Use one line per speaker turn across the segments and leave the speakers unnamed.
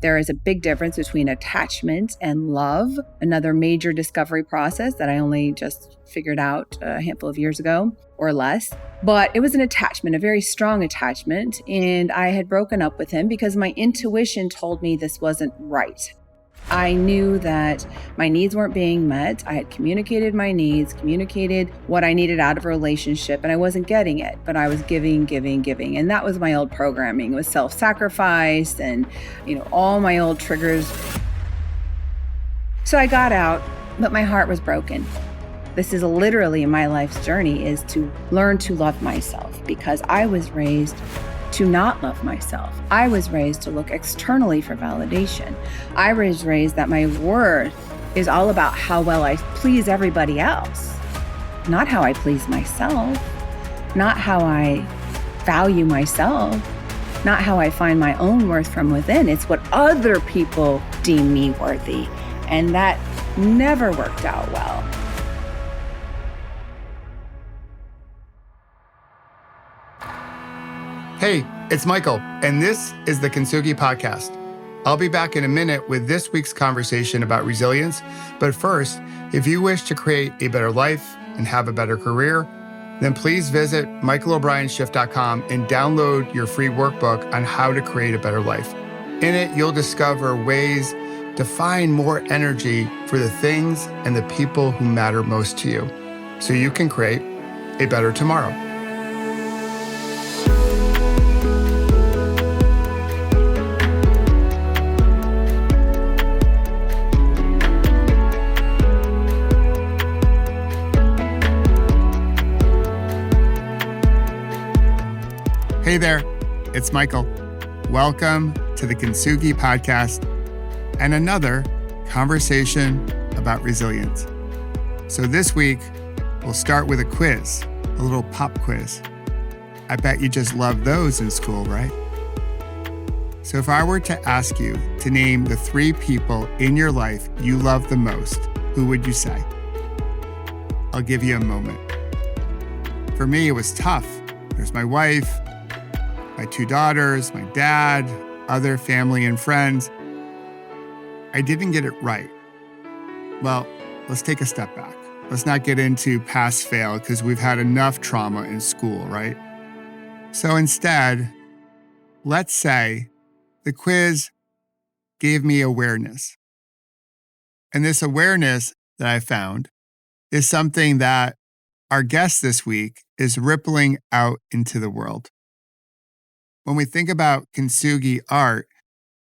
There is a big difference between attachment and love, another major discovery process that I only just figured out a handful of years ago or less. But it was an attachment, a very strong attachment. And I had broken up with him because my intuition told me this wasn't right. I knew that my needs weren't being met. I had communicated my needs, communicated what I needed out of a relationship, and I wasn't getting it, but I was giving. And that was my old programming. It was self-sacrifice and, all my old triggers. So I got out, but my heart was broken. This is literally my life's journey, is to learn to love myself, because I was raised to not love myself. I was raised to look externally for validation. I was raised that my worth is all about how well I please everybody else, not how I please myself, not how I value myself, not how I find my own worth from within. It's what other people deem me worthy. And that never worked out well.
Hey, it's Michael, and this is the Kintsugi Podcast. I'll be back in a minute with this week's conversation about resilience. But first, if you wish to create a better life and have a better career, then please visit michaelobrienshift.com and download your free workbook on how to create a better life. In it, you'll discover ways to find more energy for the things and the people who matter most to you, so you can create a better tomorrow. Hey there, it's Michael. Welcome to the Kintsugi Podcast and another conversation about resilience. So this week, we'll start with a quiz, a little pop quiz. I bet you just loved those in school, right? So if I were to ask you to name the 3 people in your life you love the most, who would you say? I'll give you a moment. For me, it was tough. There's my wife, my 2 daughters, my dad, other family and friends. I didn't get it right. Well, let's take a step back. Let's not get into pass fail, because we've had enough trauma in school, right? So instead, let's say the quiz gave me awareness. And this awareness that I found is something that our guest this week is rippling out into the world. When we think about kintsugi art,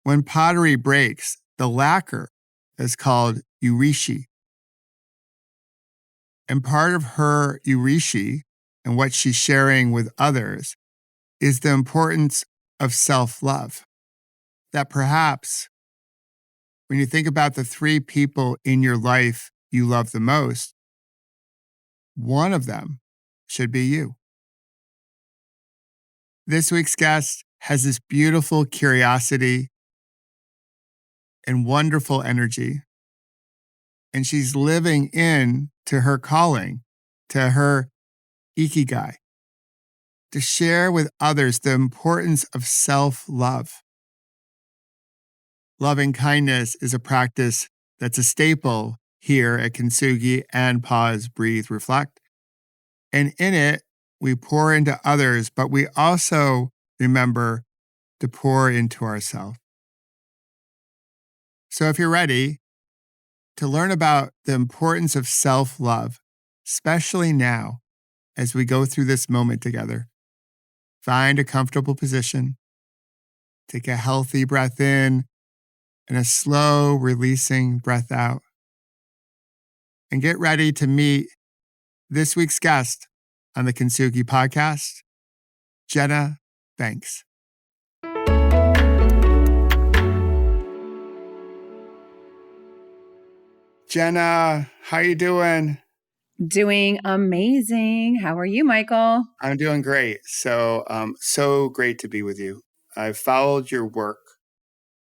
when pottery breaks, the lacquer is called urishi. And part of her urishi and what she's sharing with others is the importance of self-love. That perhaps when you think about the 3 people in your life you love the most, one of them should be you. This week's guest has this beautiful curiosity and wonderful energy, and she's living in to her calling, to her ikigai, to share with others the importance of self-love. Loving kindness is a practice that's a staple here at Kintsugi and Pause, Breathe, Reflect. And in it, we pour into others, but we also remember to pour into ourselves. So if you're ready to learn about the importance of self-love, especially now as we go through this moment together, find a comfortable position, take a healthy breath in and a slow releasing breath out, and get ready to meet this week's guest on the Kintsugi Podcast, Jenna Banks. Jenna, how you doing?
Doing amazing. How are you, Michael?
I'm doing great. So great to be with you. I've followed your work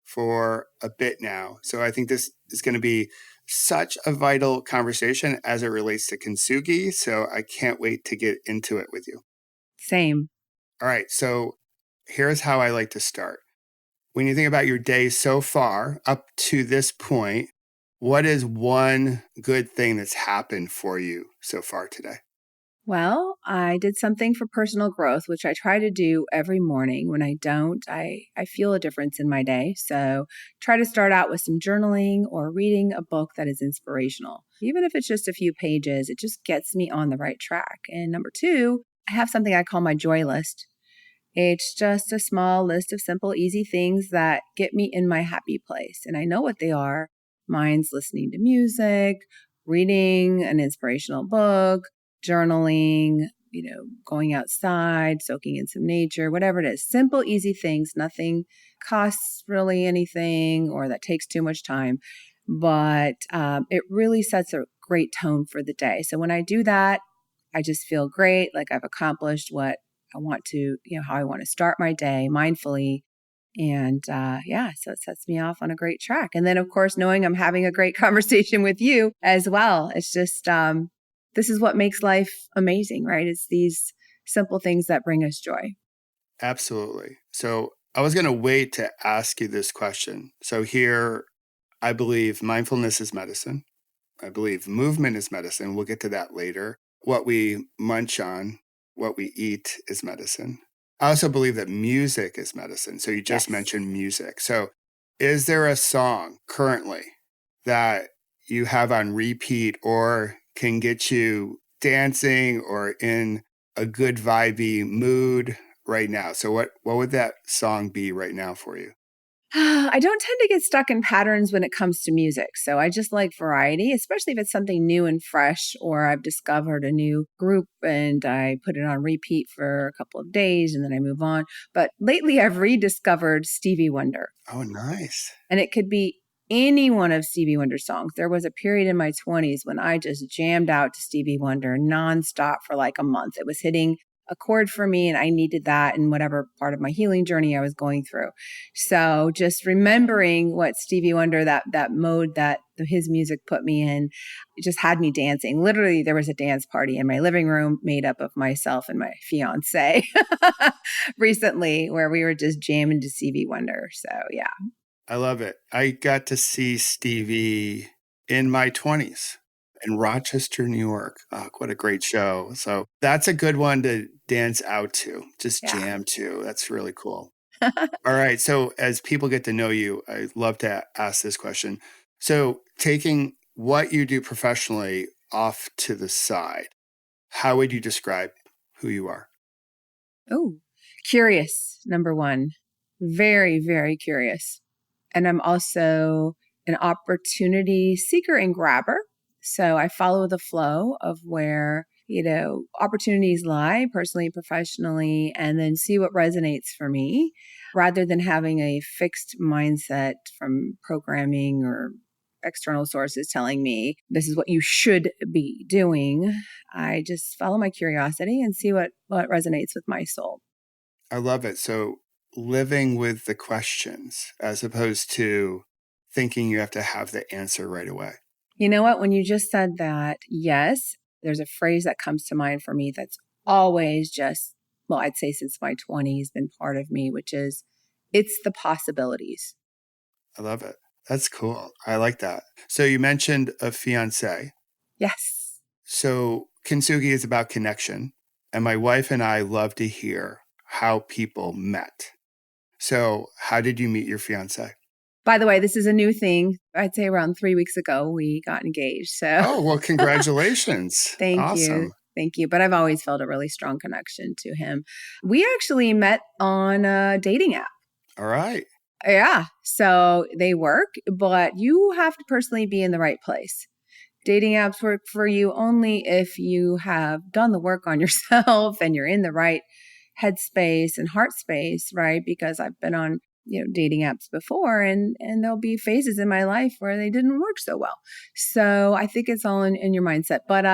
for a bit now. So I think this is going to be such a vital conversation as it relates to Kintsugi. So I can't wait to get into it with you.
Same.
All right. So here's how I like to start. when you think about your day so far up to this point, what is one good thing that's happened for you so far today?
Well, I did something for personal growth, which I try to do every morning. When I don't, I feel a difference in my day. So try to start out with some journaling or reading a book that is inspirational. Even if it's just a few pages, it just gets me on the right track. And number two, I have something I call my joy list. It's just a small list of simple, easy things that get me in my happy place. And I know what they are. Mine's listening to music, reading an inspirational book, journaling, going outside, soaking in some nature, whatever it is. Simple, easy things. Nothing costs really anything or that takes too much time. But it really sets a great tone for the day. So when I do that, I just feel great, like I've accomplished what I want to, how I want to start my day mindfully. And so it sets me off on a great track. And then, of course, knowing I'm having a great conversation with you as well. It's just, this is what makes life amazing, right? It's these simple things that bring us joy.
Absolutely. So I was going to wait to ask you this question. So here, I believe mindfulness is medicine. I believe movement is medicine. We'll get to that later. What we munch on, what we eat is medicine. I also believe that music is medicine. So you just mentioned music. So is there a song currently that you have on repeat or can get you dancing or in a good vibey mood right now? So what would that song be right now for you?
I don't tend to get stuck in patterns when it comes to music. So I just like variety, especially if it's something new and fresh, or I've discovered a new group and I put it on repeat for a couple of days and then I move on. But lately I've rediscovered Stevie Wonder.
Oh, nice.
And it could be any one of Stevie Wonder's songs. There was a period in my 20s when I just jammed out to Stevie Wonder nonstop for like a month. It was hitting a chord for me and I needed that in whatever part of my healing journey I was going through. So just remembering what Stevie Wonder, that mode that his music put me in, it just had me dancing. Literally, there was a dance party in my living room made up of myself and my fiance recently where we were just jamming to Stevie Wonder. So yeah.
I love it. I got to see Stevie in my 20s in Rochester, New York. Oh, what a great show. So that's a good one to dance out to, just jam to. That's really cool. All right. So as people get to know you, I love to ask this question. So taking what you do professionally off to the side, how would you describe who you are?
Oh, curious, number one. Very, very curious. And I'm also an opportunity seeker and grabber. So I follow the flow of where, opportunities lie personally, professionally, and then see what resonates for me rather than having a fixed mindset from programming or external sources telling me this is what you should be doing. I just follow my curiosity and see what resonates with my soul.
I love it. So living with the questions as opposed to thinking you have to have the answer right away.
You know what? When you just said that, yes, there's a phrase that comes to mind for me that's always I'd say since my 20s been part of me, which is it's the possibilities.
I love it. That's cool. I like that. So you mentioned a fiance.
Yes.
So Kintsugi is about connection. And my wife and I love to hear how people met. So how did you meet your fiance?
By the way, this is a new thing. I'd say around 3 weeks ago, we got engaged. So,
oh, well, congratulations.
Thank you. Thank you. But I've always felt a really strong connection to him. We actually met on a dating app.
All right.
Yeah. So they work, but you have to personally be in the right place. Dating apps work for you only if you have done the work on yourself and you're in the right headspace and heart space, right? Because I've been on dating apps before and there'll be phases in my life where they didn't work so well. So I think it's all in your mindset. But,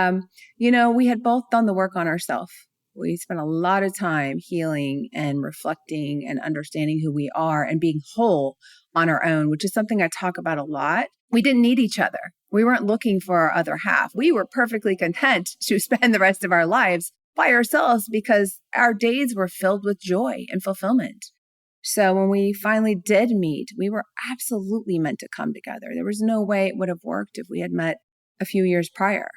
we had both done the work on ourselves. We spent a lot of time healing and reflecting and understanding who we are and being whole on our own, which is something I talk about a lot. We didn't need each other. We weren't looking for our other half. We were perfectly content to spend the rest of our lives by ourselves because our days were filled with joy and fulfillment. So when we finally did meet, we were absolutely meant to come together. There was no way it would have worked if we had met a few years prior.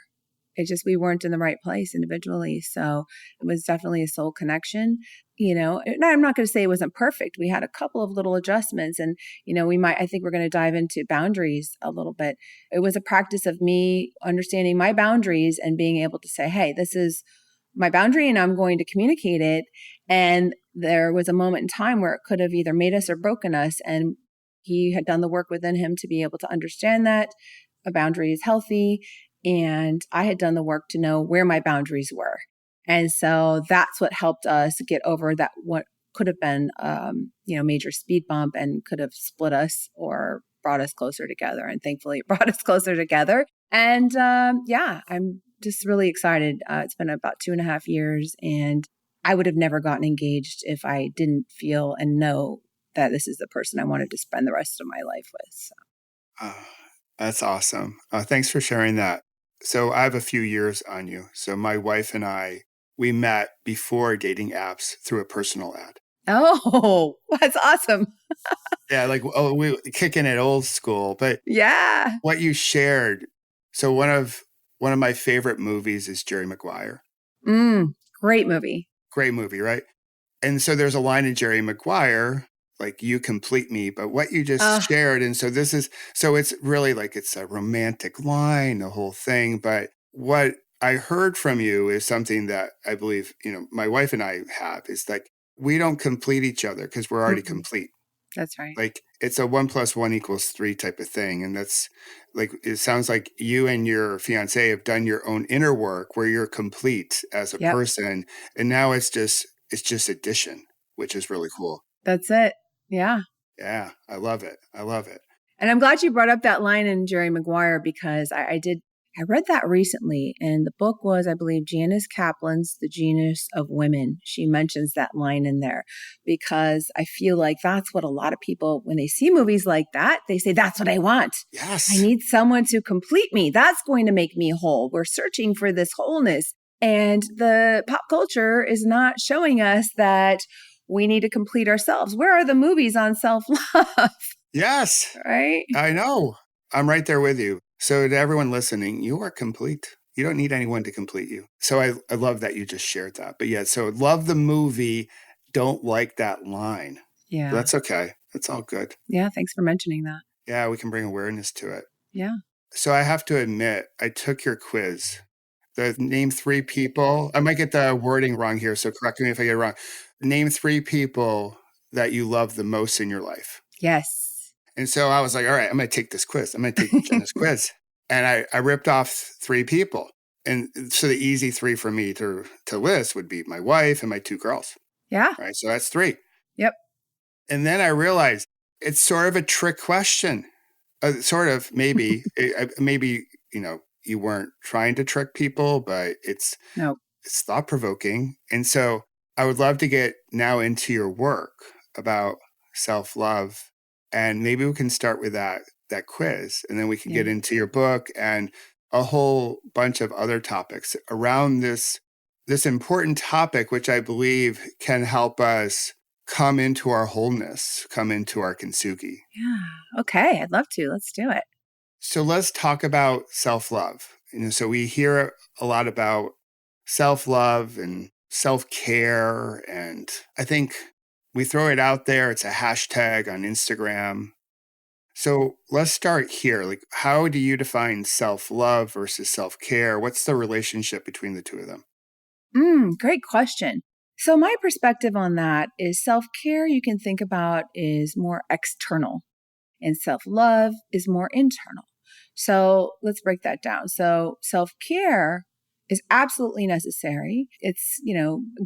It just, we weren't in the right place individually. So it was definitely a soul connection. And I'm not going to say it wasn't perfect. We had a couple of little adjustments and, I think we're going to dive into boundaries a little bit. It was a practice of me understanding my boundaries and being able to say, hey, this is my boundary and I'm going to communicate it. And there was a moment in time where it could have either made us or broken us. And he had done the work within him to be able to understand that a boundary is healthy. And I had done the work to know where my boundaries were. And so that's what helped us get over that, what could have been, major speed bump and could have split us or brought us closer together. And thankfully it brought us closer together. And I'm just really excited. It's been about 2.5 years and I would have never gotten engaged if I didn't feel and know that this is the person I wanted to spend the rest of my life with. So.
That's awesome. Thanks for sharing that. So I have a few years on you. So my wife and I, we met before dating apps through a personal ad.
Oh, that's awesome.
Yeah, we kicking it old school. But
yeah,
what you shared. So one of my favorite movies is Jerry Maguire.
Great movie.
Great movie, right? And so there's a line in Jerry Maguire, like, you complete me, but what you just shared. And so it's really like, it's a romantic line, the whole thing. But what I heard from you is something that I believe, my wife and I have, is like, we don't complete each other because we're already complete.
That's right.
Like, it's a 1 + 1 = 3 type of thing. And that's like, it sounds like you and your fiance have done your own inner work where you're complete as a person. And now it's just addition, which is really cool.
That's it. Yeah.
Yeah. I love it.
And I'm glad you brought up that line in Jerry Maguire because I read that recently and the book was, I believe, Janice Kaplan's The Genius of Women. She mentions that line in there because I feel like that's what a lot of people, when they see movies like that, they say, that's what I want.
Yes.
I need someone to complete me. That's going to make me whole. We're searching for this wholeness. And the pop culture is not showing us that we need to complete ourselves. Where are the movies on self-love?
Yes.
Right?
I know. I'm right there with you. So to everyone listening, you are complete. You don't need anyone to complete you. So I love that you just shared that. But yeah, so love the movie. Don't like that line.
Yeah.
But that's okay. That's all good.
Yeah. Thanks for mentioning that.
Yeah. We can bring awareness to it.
Yeah.
So I have to admit, I took your quiz. The name 3 people. I might get the wording wrong here, so correct me if I get it wrong. Name 3 people that you love the most in your life.
Yes.
And so I was like, all right, I'm going to take this quiz. I'm going to take Jenna's quiz. And I ripped off 3 people. And so the easy 3 for me to list would be my wife and my 2 girls.
Yeah.
Right. So that's 3.
Yep.
And then I realized it's sort of a trick question. Sort of, maybe, maybe, you weren't trying to trick people, but it's thought provoking. And so I would love to get now into your work about self-love. And maybe we can start with that quiz, and then we can get into your book and a whole bunch of other topics around this important topic, which I believe can help us come into our wholeness, come into our kintsugi.
Yeah. Okay. I'd love to. Let's do it.
So let's talk about self-love. So we hear a lot about self-love and self-care. And I think we throw it out there. It's a hashtag on Instagram. So let's start here. Like, how do you define self-love versus self-care? What's the relationship between the two of them?
Great question. So my perspective on that is self-care you can think about is more external and self-love is more internal. So let's break that down. So self-care is absolutely necessary. It's,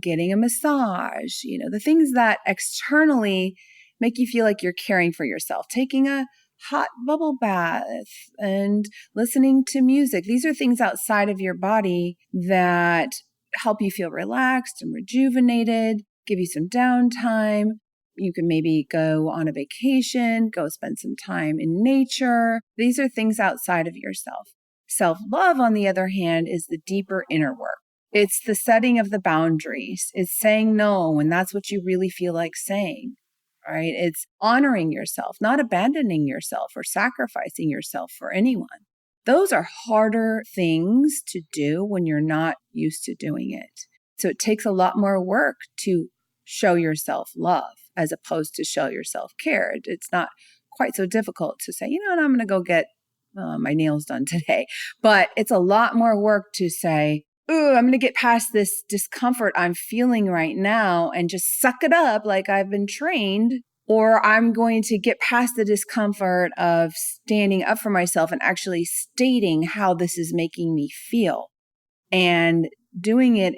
getting a massage, the things that externally make you feel like you're caring for yourself, taking a hot bubble bath and listening to music. These are things outside of your body that help you feel relaxed and rejuvenated, give you some downtime. You can maybe go on a vacation, go spend some time in nature. These are things outside of yourself. Self-love, on the other hand, is the deeper inner work. It's the setting of the boundaries. It's saying no when that's what you really feel like saying, right? It's honoring yourself, not abandoning yourself or sacrificing yourself for anyone. Those are harder things to do when you're not used to doing it. So it takes a lot more work to show yourself love as opposed to show yourself care. It's not quite so difficult to say, I'm going to go get my nails done today. But it's a lot more work to say, ooh, I'm going to get past this discomfort I'm feeling right now and just suck it up like I've been trained. Or I'm going to get past the discomfort of standing up for myself and actually stating how this is making me feel. And doing it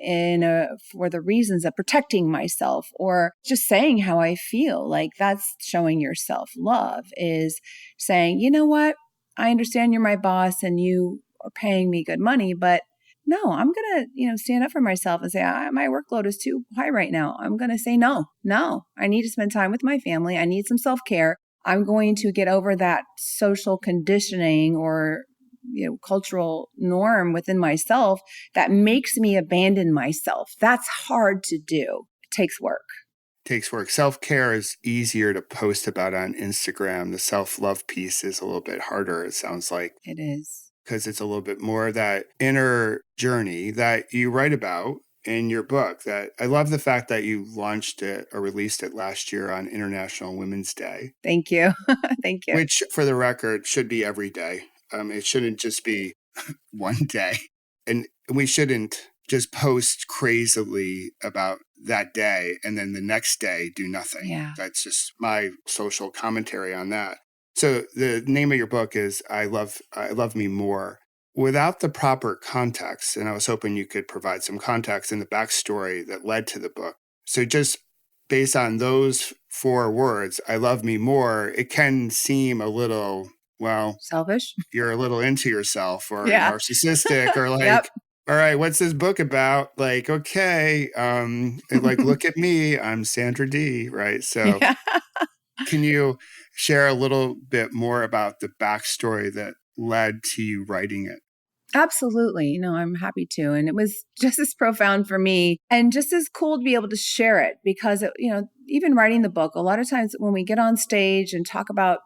for the reasons of protecting myself or just saying how I feel. Like that's showing yourself love, is saying, you know what? I understand you're my boss and you are paying me good money, but no, I'm going to, stand up for myself and say, my workload is too high right now. I'm going to say, no, I need to spend time with my family. I need some self-care. I'm going to get over that social conditioning or cultural norm within myself that makes me abandon myself. That's hard to do. It takes work.
Self-care is easier to post about on Instagram. The self-love piece is a little bit harder, it sounds like.
It is.
Because it's a little bit more of that inner journey that you write about in your book. That I love the fact that you launched it or released it last year on International Women's Day.
Thank you. Thank you.
Which, for the record, should be every day. It shouldn't just be one day. And we shouldn't just post crazily about that day and then the next day do nothing.
Yeah.
That's just my social commentary on that. So the name of your book is I Love Me More. Without the proper context, and I was hoping you could provide some context in the backstory that led to the book. So just based on those 4 words, I love me more, it can seem a little,
selfish.
You're a little into yourself or narcissistic or like,
Yep.
All right, what's this book about? Like, okay, look at me, I'm Sandra D, right? So Can you share a little bit more about the backstory that led to you writing it?
Absolutely. I'm happy to. And it was just as profound for me and just as cool to be able to share it because, even writing the book, a lot of times when we get on stage and talk about,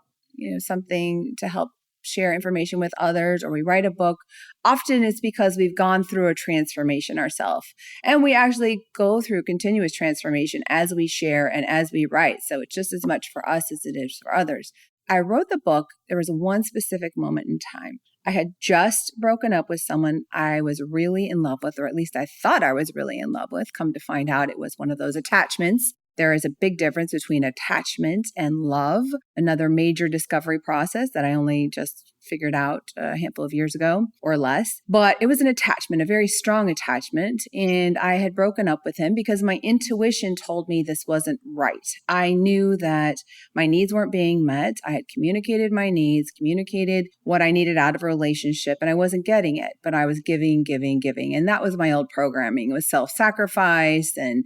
something to help share information with others or we write a book, often it's because we've gone through a transformation ourselves. And we actually go through continuous transformation as we share and as we write. So it's just as much for us as it is for others. I wrote the book. There was one specific moment in time. I had just broken up with someone I was really in love with, or at least I thought I was really in love with. Come to find out, it was one of those attachments. There is a big difference between attachment and love, another major discovery process that I only just figured out a handful of years ago or less. But it was an attachment, a very strong attachment. And I had broken up with him because my intuition told me this wasn't right. I knew that my needs weren't being met. I had communicated my needs, communicated what I needed out of a relationship, and I wasn't getting it, but I was giving. And that was my old programming. It was self-sacrifice and,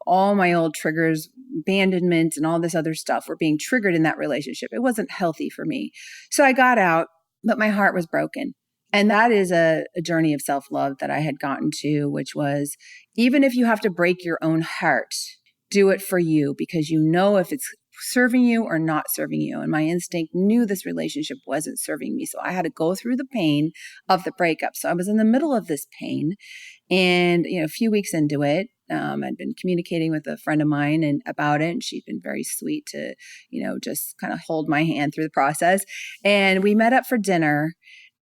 all my old triggers, abandonment and all this other stuff were being triggered in that relationship. It wasn't healthy for me. So I got out, but my heart was broken. And that is a journey of self-love that I had gotten to, which was even if you have to break your own heart, do it for you because you know if it's serving you or not serving you. And my instinct knew this relationship wasn't serving me. So I had to go through the pain of the breakup. So I was in the middle of this pain and, a few weeks into it, I'd been communicating with a friend of mine about it, and she'd been very sweet to, just kind of hold my hand through the process. And we met up for dinner.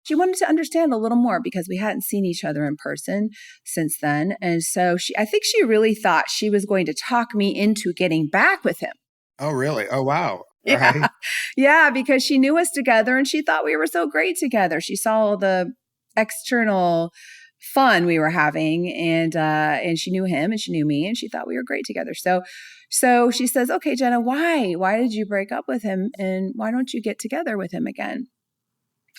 She wanted to understand a little more because we hadn't seen each other in person since then. And so I think she really thought she was going to talk me into getting back with him.
Oh, really? Oh, wow.
Yeah.
Right.
Yeah, because she knew us together and she thought we were so great together. She saw all the external fun we were having and she knew him and she knew me and she thought we were great together. So she says, okay, Jenna, why did you break up with him and why don't you get together with him again?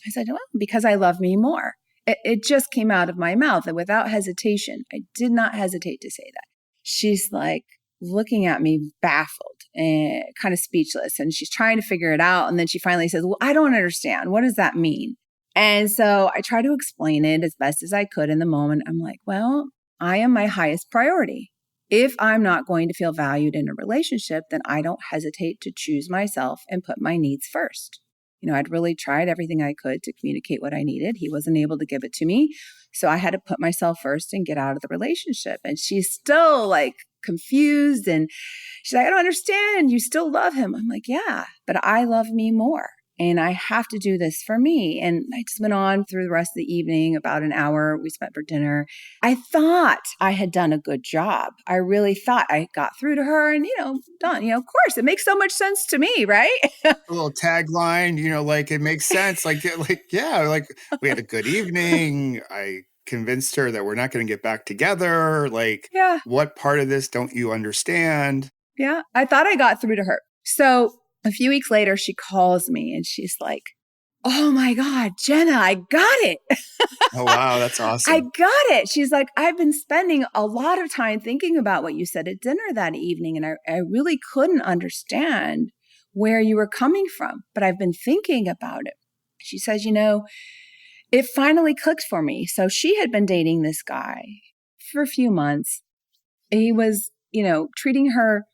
I said, well, because I love me more. It just came out of my mouth and without hesitation. I did not hesitate to say that. She's like looking at me baffled and kind of speechless and she's trying to figure it out. And then she finally says, well, I don't understand. What does that mean? And so I try to explain it as best as I could in the moment. I'm like, well, I am my highest priority. If I'm not going to feel valued in a relationship, then I don't hesitate to choose myself and put my needs first. I'd really tried everything I could to communicate what I needed. He wasn't able to give it to me. So I had to put myself first and get out of the relationship. And she's still like confused. And she's like, I don't understand. You still love him. I'm like, yeah, but I love me more. And I have to do this for me. And I just went on through the rest of the evening, about an hour. We spent for dinner. I thought I had done a good job. I really thought I got through to her and, done. Of course, it makes so much sense to me, right?
A little tagline, like it makes sense. Yeah, like we had a good evening. I convinced her that we're not going to get back together.
Yeah.
What part of this don't you understand?
Yeah, I thought I got through to her. So a few weeks later, she calls me and she's like, oh my God, Jenna, I got it.
Oh, wow. That's awesome.
I got it. She's like, I've been spending a lot of time thinking about what you said at dinner that evening. And I really couldn't understand where you were coming from, but I've been thinking about it. She says, it finally clicked for me. So she had been dating this guy for a few months. He was, treating her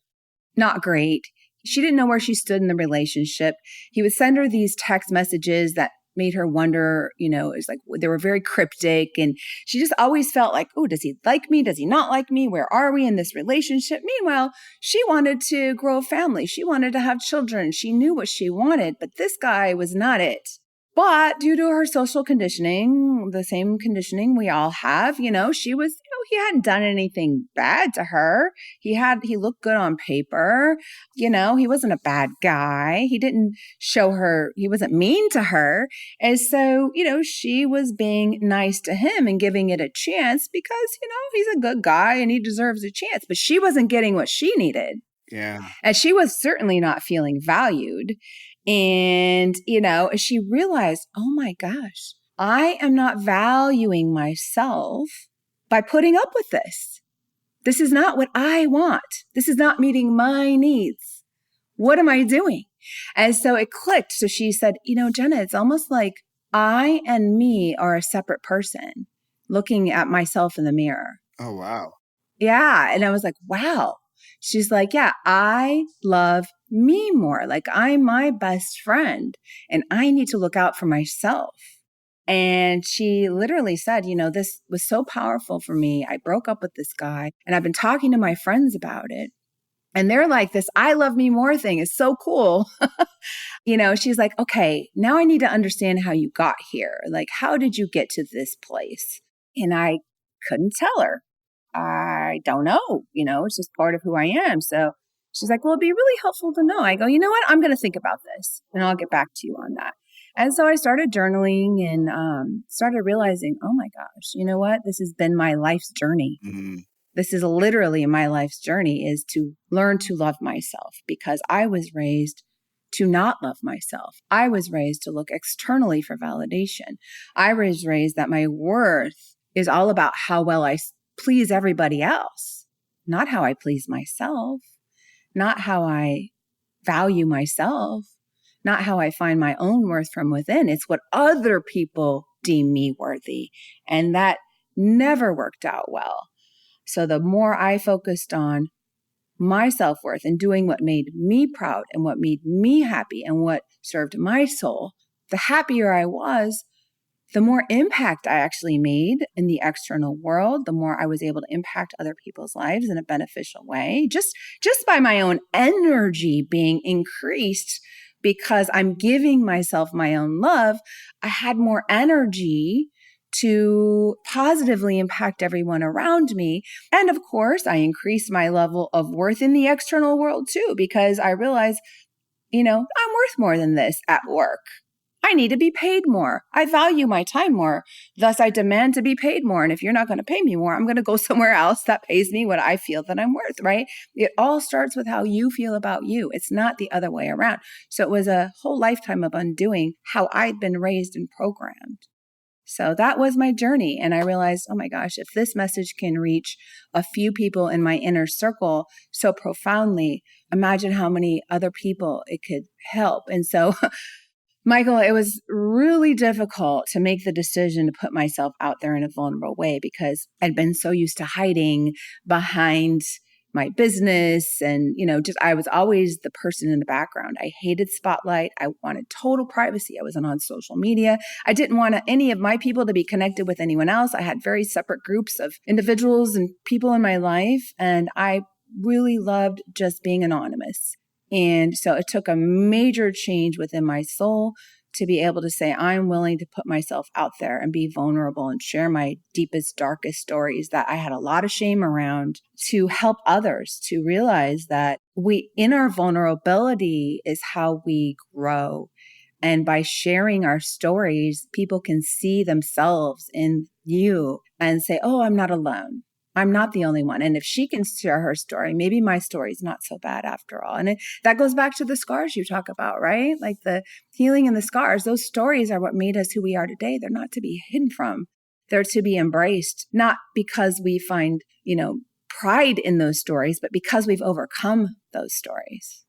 not great. She didn't know where she stood in the relationship. He would send her these text messages that made her wonder, it's like they were very cryptic. And she just always felt like, oh, does he like me? Does he not like me? Where are we in this relationship? Meanwhile, she wanted to grow a family. She wanted to have children. She knew what she wanted, but this guy was not it. But due to her social conditioning, the same conditioning we all have, she was, he hadn't done anything bad to her. He looked good on paper. He wasn't a bad guy. He didn't show her, he wasn't mean to her. And so, she was being nice to him and giving it a chance because, he's a good guy and he deserves a chance. But she wasn't getting what she needed.
Yeah.
And she was certainly not feeling valued. And, she realized, oh my gosh, I am not valuing myself by putting up with this. This is not what I want. This is not meeting my needs. What am I doing? And so it clicked. So she said, Jenna, it's almost like I and me are a separate person looking at myself in the mirror.
Oh, wow.
Yeah. And I was like, wow. She's like, yeah, I love me more. Like I'm my best friend and I need to look out for myself. And she literally said, this was so powerful for me. I broke up with this guy and I've been talking to my friends about it. And they're like, this I love me more thing is so cool. She's like, okay, now I need to understand how you got here. Like, how did you get to this place? And I couldn't tell her. I don't know, it's just part of who I am. So she's like, well, it'd be really helpful to know. I go, you know what? I'm going to think about this and I'll get back to you on that. And so I started journaling and started realizing, oh my gosh, you know what? This has been my life's journey.
Mm-hmm.
This is literally my life's journey is to learn to love myself because I was raised to not love myself. I was raised to look externally for validation. I was raised that my worth is all about how well I please everybody else, not how I please myself, not how I value myself, not how I find my own worth from within. It's what other people deem me worthy. And that never worked out well. So the more I focused on my self-worth and doing what made me proud and what made me happy and what served my soul, the happier I was, the more impact I actually made in the external world, the more I was able to impact other people's lives in a beneficial way, just by my own energy being increased because I'm giving myself my own love. I had more energy to positively impact everyone around me. And of course, I increased my level of worth in the external world too, because I realized, I'm worth more than this at work. I need to be paid more. I value my time more. Thus, I demand to be paid more. And if you're not going to pay me more, I'm going to go somewhere else that pays me what I feel that I'm worth, right? It all starts with how you feel about you. It's not the other way around. So it was a whole lifetime of undoing how I'd been raised and programmed. So that was my journey. And I realized, oh my gosh, if this message can reach a few people in my inner circle so profoundly, imagine how many other people it could help. And so Michael, it was really difficult to make the decision to put myself out there in a vulnerable way because I'd been so used to hiding behind my business. And, just I was always the person in the background. I hated spotlight. I wanted total privacy. I wasn't on social media. I didn't want any of my people to be connected with anyone else. I had very separate groups of individuals and people in my life. And I really loved just being anonymous. And so it took a major change within my soul to be able to say, I'm willing to put myself out there and be vulnerable and share my deepest, darkest stories that I had a lot of shame around, to help others to realize that in our vulnerability is how we grow. And by sharing our stories, people can see themselves in you and say, oh, I'm not alone. I'm not the only one. And if she can share her story, maybe my story is not so bad after all. And that goes back to the scars you talk about, right? Like the healing and the scars. Those stories are what made us who we are today. They're not to be hidden from. They're to be embraced, not because we find, pride in those stories, but because we've overcome those stories.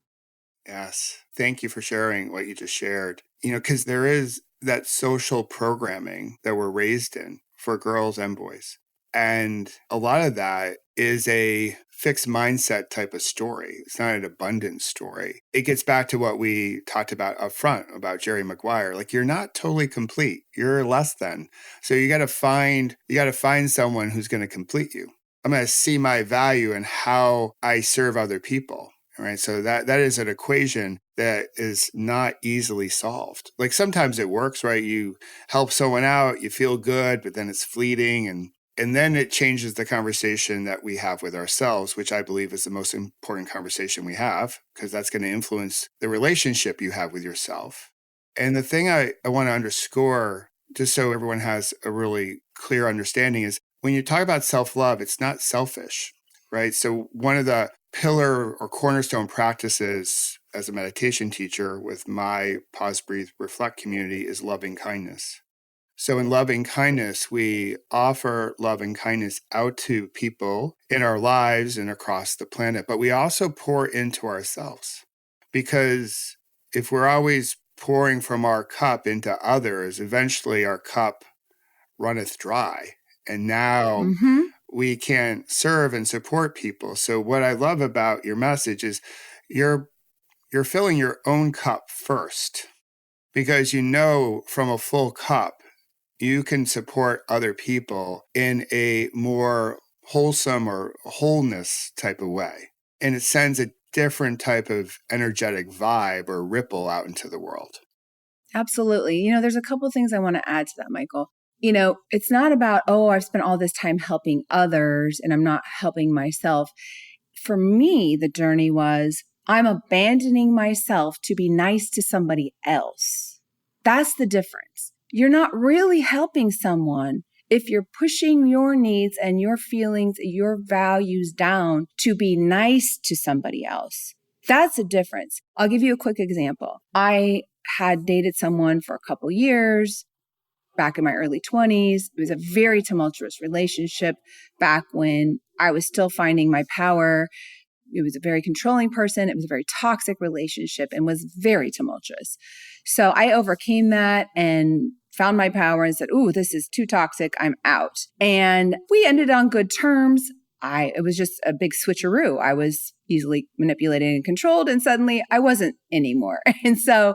Yes. Thank you for sharing what you just shared. Because there is that social programming that we're raised in for girls and boys. And a lot of that is a fixed mindset type of story. It's not an abundant story. It gets back to what we talked about up front about Jerry Maguire. Like, you're not totally complete. You're less than. So you got to find someone who's going to complete you. I'm going to see my value in how I serve other people. Right. So that is an equation that is not easily solved. Like, sometimes it works, right? You help someone out, you feel good, but then it's fleeting. And then it changes the conversation that we have with ourselves, which I believe is the most important conversation we have, because that's going to influence the relationship you have with yourself. And the thing I want to underscore, just so everyone has a really clear understanding, is when you talk about self-love, it's not selfish, right? So one of the pillar or cornerstone practices as a meditation teacher with my Pause, Breathe, Reflect community is loving kindness. So in loving kindness, we offer love and kindness out to people in our lives and across the planet, but we also pour into ourselves. Because if we're always pouring from our cup into others, eventually our cup runneth dry. And now we can't serve and support people. So what I love about your message is you're filling your own cup first, because from a full cup, you can support other people in a more wholesome or wholeness type of way. And it sends a different type of energetic vibe or ripple out into the world.
Absolutely. There's a couple of things I want to add to that, Michael. It's not about, I've spent all this time helping others and I'm not helping myself. For me, the journey was, I'm abandoning myself to be nice to somebody else. That's the difference. You're not really helping someone if you're pushing your needs and your feelings, your values down to be nice to somebody else. That's a difference. I'll give you a quick example. I had dated someone for a couple years back in my early 20s. It was a very tumultuous relationship back when I was still finding my power. It was a very controlling person. It was a very toxic relationship and was very tumultuous. So I overcame that and found my power and said, ooh, this is too toxic. I'm out. And we ended on good terms. It was just a big switcheroo. I was easily manipulated and controlled, and suddenly I wasn't anymore. And so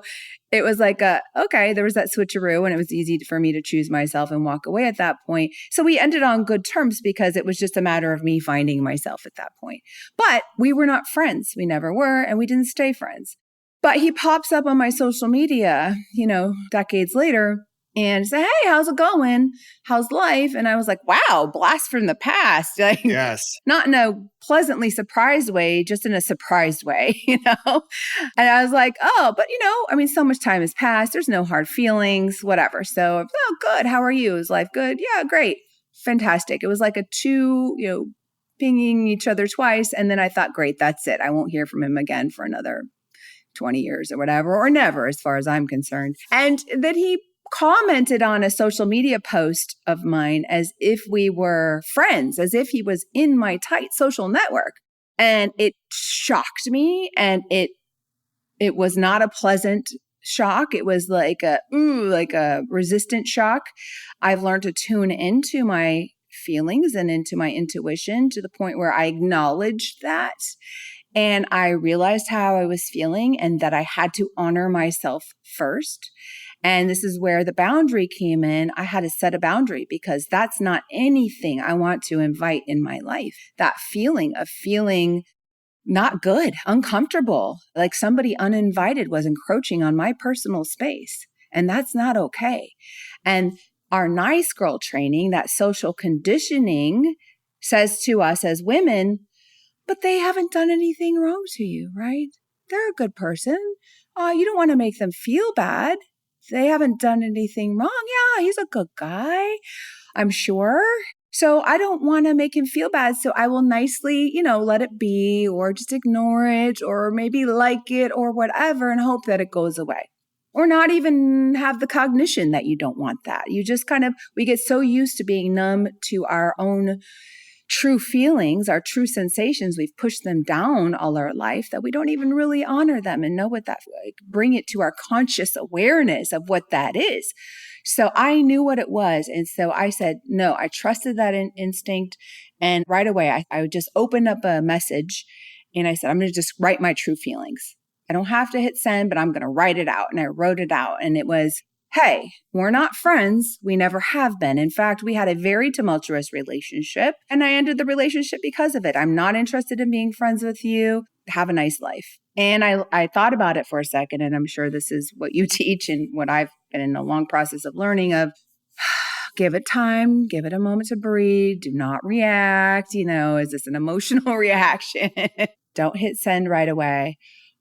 it was like, okay, there was that switcheroo, and it was easy for me to choose myself and walk away at that point. So we ended on good terms because it was just a matter of me finding myself at that point. But we were not friends. We never were, and we didn't stay friends. But he pops up on my social media, decades later, and say, hey, how's it going? How's life? And I was like, wow, blast from the past. Like,
yes.
Not in a pleasantly surprised way, just in a surprised way, And I was like, but so much time has passed. There's no hard feelings, whatever. So, good. How are you? Is life good? Yeah, great. Fantastic. It was like a two, pinging each other twice. And then I thought, great, that's it. I won't hear from him again for another 20 years or whatever, or never, as far as I'm concerned. And then he commented on a social media post of mine as if we were friends, as if he was in my tight social network. And it shocked me. And it was not a pleasant shock. It was like a resistant shock. I've learned to tune into my feelings and into my intuition to the point where I acknowledged that. And I realized how I was feeling and that I had to honor myself first. And this is where the boundary came in. I had to set a boundary because that's not anything I want to invite in my life. That feeling of feeling not good, uncomfortable, like somebody uninvited was encroaching on my personal space. And that's not okay. And our nice girl training, that social conditioning, says to us as women, but they haven't done anything wrong to you, right? They're a good person. You don't want to make them feel bad. They haven't done anything wrong. Yeah, he's a good guy, I'm sure. So I don't want to make him feel bad. So I will nicely, let it be or just ignore it or maybe like it or whatever and hope that it goes away. Or not even have the cognition that you don't want that. You just we get so used to being numb to our own true feelings, our true sensations. We've pushed them down all our life that we don't even really honor them and know what that, bring it to our conscious awareness of what that is. So I knew what it was. And so I said, no, I trusted that instinct. And right away, I just opened up a message and I said, I'm going to just write my true feelings. I don't have to hit send, but I'm going to write it out. And I wrote it out. And it was, hey, we're not friends. We never have been. In fact, we had a very tumultuous relationship and I ended the relationship because of it. I'm not interested in being friends with you. Have a nice life. And I thought about it for a second, and I'm sure this is what you teach and what I've been in a long process of learning of. Give it time, give it a moment to breathe. Do not react. Is this an emotional reaction? Don't hit send right away.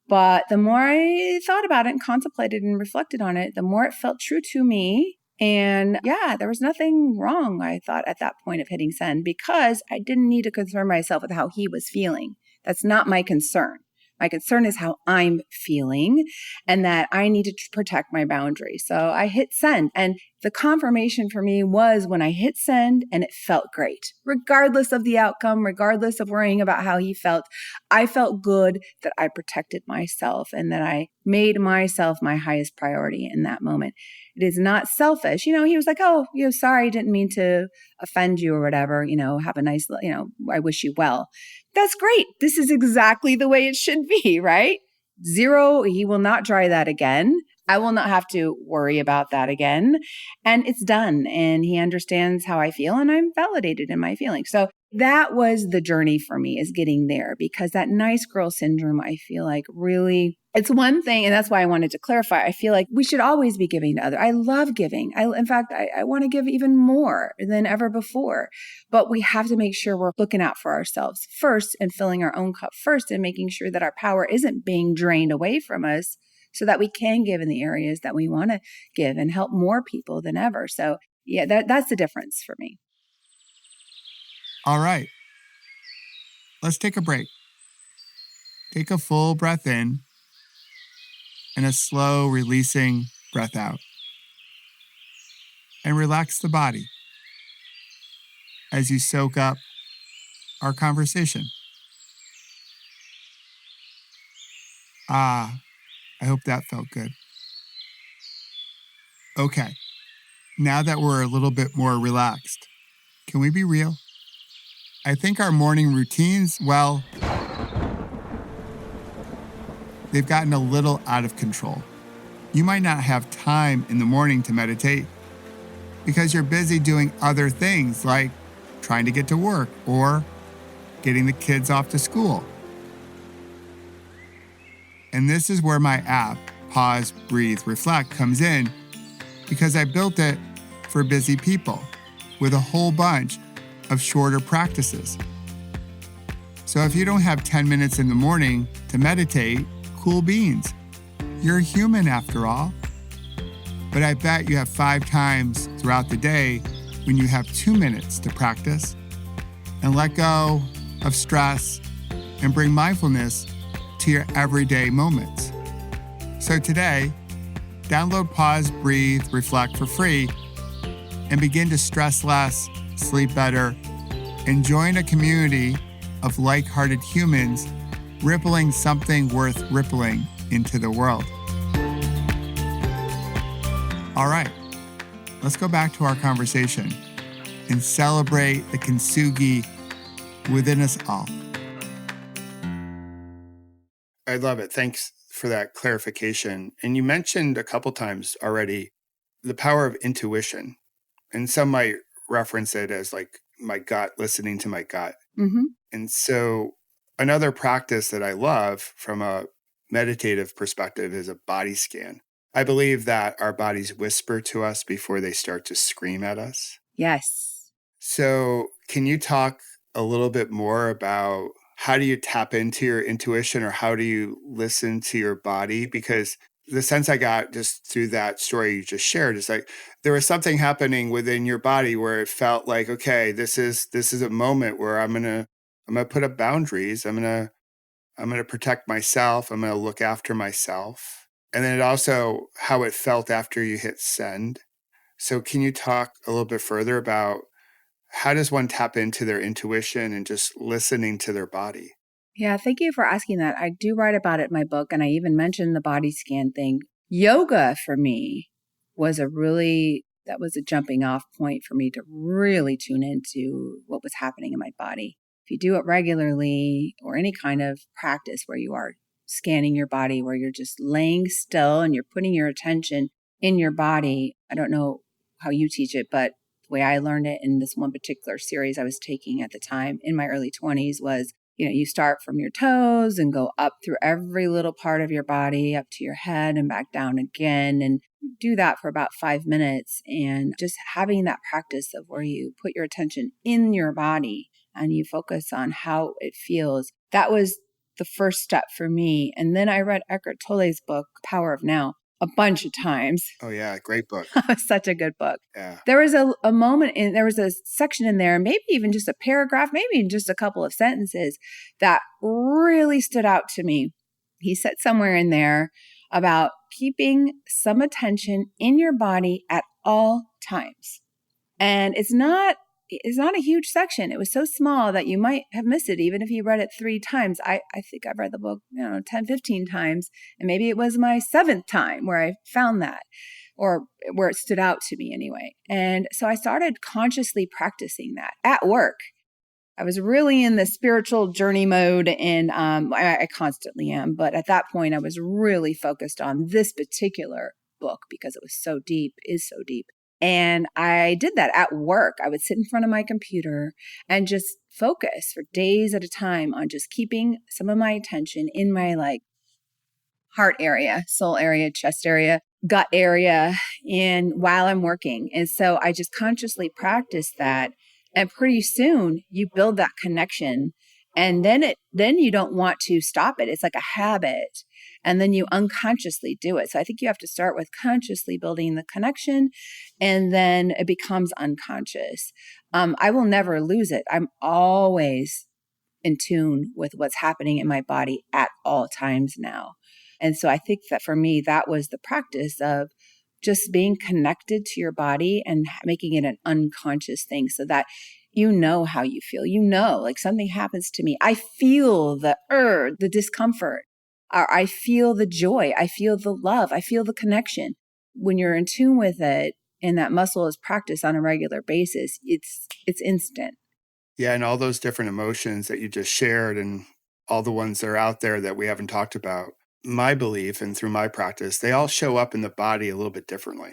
But the more I thought about it and contemplated and reflected on it, the more it felt true to me. And yeah, there was nothing wrong, I thought, at that point of hitting send because I didn't need to concern myself with how he was feeling. That's not my concern. My concern is how I'm feeling and that I need to protect my boundaries. So I hit send. And the confirmation for me was when I hit send and it felt great. Regardless of the outcome, regardless of worrying about how he felt, I felt good that I protected myself and that I made myself my highest priority in that moment. It is not selfish. He was like, oh, sorry, didn't mean to offend you or whatever. Have a nice, I wish you well. That's great. This is exactly the way it should be, right? 0, he will not try that again. I will not have to worry about that again. And it's done. And he understands how I feel and I'm validated in my feelings. So that was the journey for me, is getting there, because that nice girl syndrome, I feel like really, it's one thing. And that's why I wanted to clarify. I feel like we should always be giving to others. I love giving. In fact, I want to give even more than ever before. But we have to make sure we're looking out for ourselves first and filling our own cup first and making sure that our power isn't being drained away from us so that we can give in the areas that we want to give and help more people than ever. So yeah, that's the difference for me.
All right. Let's take a break. Take a full breath in and a slow releasing breath out. And relax the body as you soak up our conversation. I hope that felt good. Okay, now that we're a little bit more relaxed, can we be real? I think our morning routines, well, they've gotten a little out of control. You might not have time in the morning to meditate because you're busy doing other things like trying to get to work or getting the kids off to school. And this is where my app, Pause, Breathe, Reflect, comes in, because I built it for busy people with a whole bunch of shorter practices. So if you don't have 10 minutes in the morning to meditate, cool beans. You're a human after all. But I bet you have 5 times throughout the day when you have 2 minutes to practice and let go of stress and bring mindfulness to your everyday moments. So today, download Pause, Breathe, Reflect for free and begin to stress less, sleep better, and join a community of like-hearted humans rippling something worth rippling into the world. All right, let's go back to our conversation and celebrate the Kintsugi within us all. I love it. Thanks for that clarification. And you mentioned a couple times already the power of intuition. And some might reference it as like my gut, listening to my gut.
Mm-hmm.
And so another practice that I love from a meditative perspective is a body scan. I believe that our bodies whisper to us before they start to scream at us.
Yes.
So can you talk a little bit more about how do you tap into your intuition, or how do you listen to your body? Because the sense I got just through that story you just shared is like there was something happening within your body where it felt like, okay, this is a moment where I'm gonna put up boundaries. I'm gonna protect myself. I'm gonna look after myself. And then it also how it felt after you hit send. So can you talk a little bit further about how does one tap into their intuition and just listening to their body?
Yeah, thank you for asking that. I do write about it in my book, and I even mentioned the body scan thing. Yoga for me was that was a jumping off point for me to really tune into what was happening in my body. If you do it regularly, or any kind of practice where you are scanning your body, where you're just laying still and you're putting your attention in your body, I don't know how you teach it, but the way I learned it in this one particular series I was taking at the time in my early 20s was, you start from your toes and go up through every little part of your body, up to your head and back down again. And do that for about 5 minutes. And just having that practice of where you put your attention in your body and you focus on how it feels. That was the first step for me. And then I read Eckhart Tolle's book, Power of Now, a bunch of times.
Oh yeah, great book.
It was such a good book.
Yeah.
There was a moment there was a section in there, maybe even just a paragraph, maybe even just a couple of sentences that really stood out to me. He said somewhere in there about keeping some attention in your body at all times. And it's not a huge section. It was so small that you might have missed it, even if you read it 3 times. I think I've read the book, 10, 15 times. And maybe it was my 7th time where I found that, or where it stood out to me anyway. And so I started consciously practicing that at work. I was really in the spiritual journey mode, and I constantly am. But at that point, I was really focused on this particular book because it was so deep, is so deep. And I did that at work. I would sit in front of my computer and just focus for days at a time on just keeping some of my attention in my heart area, soul area, chest area, gut area, and while I'm working. And so I just consciously practiced that. And pretty soon you build that connection. And then you don't want to stop it. It's like a habit. And then you unconsciously do it. So I think you have to start with consciously building the connection, and then it becomes unconscious. I will never lose it. I'm always in tune with what's happening in my body at all times now. And so I think that for me, that was the practice of just being connected to your body and making it an unconscious thing so that how you feel. Like something happens to me. I feel the discomfort. Or I feel the joy. I feel the love. I feel the connection. When you're in tune with it and that muscle is practiced on a regular basis, it's instant.
Yeah, and all those different emotions that you just shared and all the ones that are out there that we haven't talked about, my belief and through my practice, they all show up in the body a little bit differently.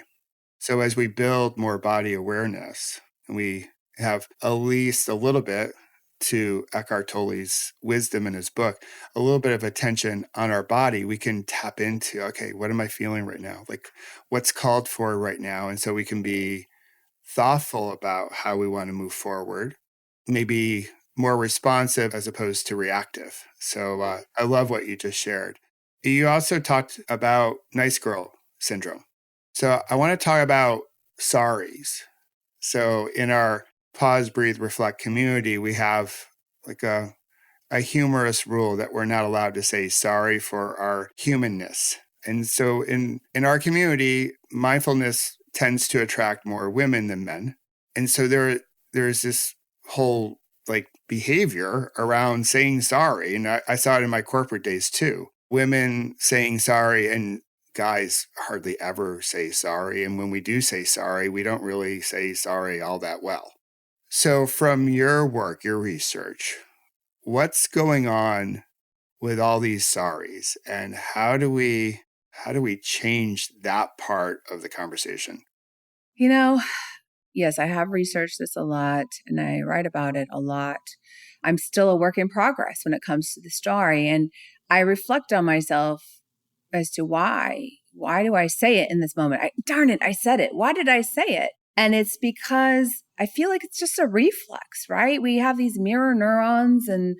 So as we build more body awareness, and we have at least a little bit, to Eckhart Tolle's wisdom in his book, a little bit of attention on our body, we can tap into, okay, what am I feeling right now? Like what's called for right now? And so we can be thoughtful about how we want to move forward, maybe more responsive as opposed to reactive. So I love what you just shared. You also talked about nice girl syndrome. So I want to talk about sorries. So in our pause, breathe, reflect community, we have like a humorous rule that we're not allowed to say sorry for our humanness. And so in our community, mindfulness tends to attract more women than men. And so there's this whole behavior around saying sorry. And I saw it in my corporate days too. Women saying sorry, and guys hardly ever say sorry. And when we do say sorry, we don't really say sorry all that well. So from your work, your research, what's going on with all these sorries, and how do we change that part of the conversation?
You know, yes, I have researched this a lot and I write about it a lot. I'm still a work in progress when it comes to the story. And I reflect on myself as to why. Why do I say it in this moment? Darn it, I said it. Why did I say it? And it's because I feel like it's just a reflex, right? We have these mirror neurons and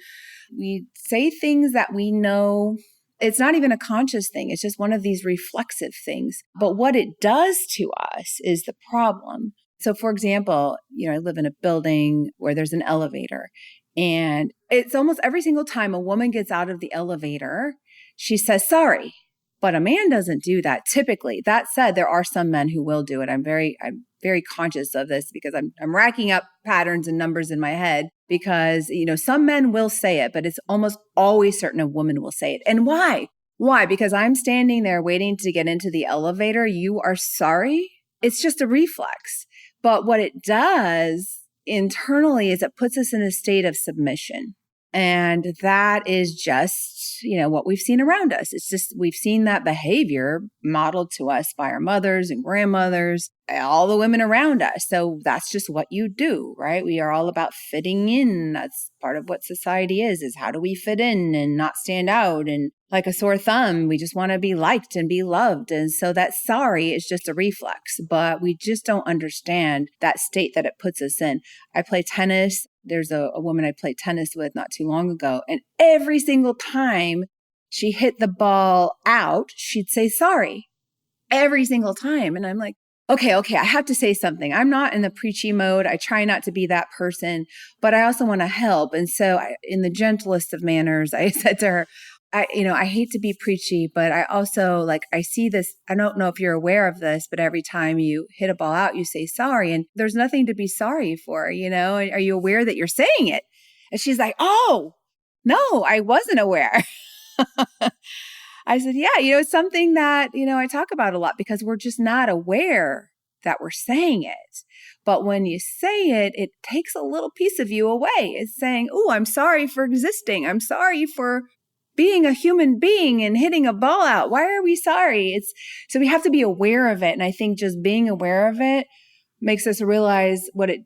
we say things that we know. It's not even a conscious thing. It's just one of these reflexive things. But what it does to us is the problem. So, for example, I live in a building where there's an elevator, and it's almost every single time a woman gets out of the elevator, she says, sorry. But a man doesn't do that typically. That said, there are some men who will do it. I'm very conscious of this because I'm racking up patterns and numbers in my head because, some men will say it, but it's almost always certain a woman will say it. And why? Why? Because I'm standing there waiting to get into the elevator. You are sorry. It's just a reflex. But what it does internally is it puts us in a state of submission. And that is just, what we've seen around us. It's just, we've seen that behavior modeled to us by our mothers and grandmothers, all the women around us. So that's just what you do, right? We are all about fitting in. That's part of what society is how do we fit in and not stand out? And like a sore thumb, we just want to be liked and be loved. And so that sorry is just a reflex, but we just don't understand that state that it puts us in. I play tennis. There's a woman I played tennis with not too long ago. And every single time she hit the ball out, she'd say sorry every single time. And I'm like, okay, I have to say something. I'm not in the preachy mode. I try not to be that person, but I also want to help. And so in the gentlest of manners, I said to her, I hate to be preachy, but I also I see this. I don't know if you're aware of this, but every time you hit a ball out, you say sorry. And there's nothing to be sorry for, Are you aware that you're saying it? And she's like, oh, no, I wasn't aware. I said, yeah, it's something that, I talk about a lot because we're just not aware that we're saying it. But when you say it, it takes a little piece of you away. It's saying, oh, I'm sorry for existing. I'm sorry for being a human being and hitting a ball out. Why are we sorry? So we have to be aware of it. And I think just being aware of it makes us realize what it,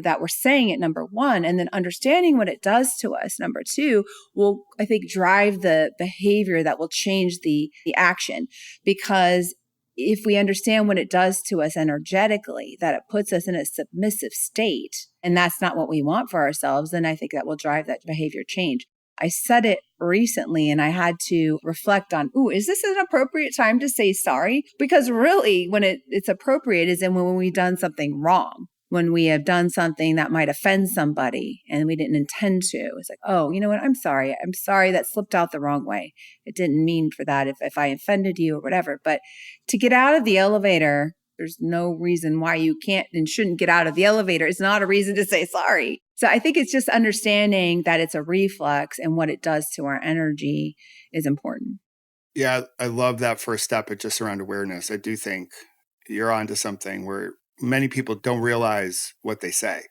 that we're saying it, number one, and then understanding what it does to us, number two, will, I think, drive the behavior that will change the action. Because if we understand what it does to us energetically, that it puts us in a submissive state, and that's not what we want for ourselves, then I think that will drive that behavior change. I said it recently and I had to reflect on, is this an appropriate time to say sorry? Because really when it's appropriate is when we've done something wrong, when we have done something that might offend somebody and we didn't intend to. It's like, oh, you know what? I'm sorry. I'm sorry that slipped out the wrong way. It didn't mean for that if I offended you or whatever. But to get out of the elevator, there's no reason why you can't and shouldn't get out of the elevator. It's not a reason to say sorry. So I think it's just understanding that it's a reflex and what it does to our energy is important.
Yeah, I love that first step. It's just around awareness. I do think you're onto something where many people don't realize what they say.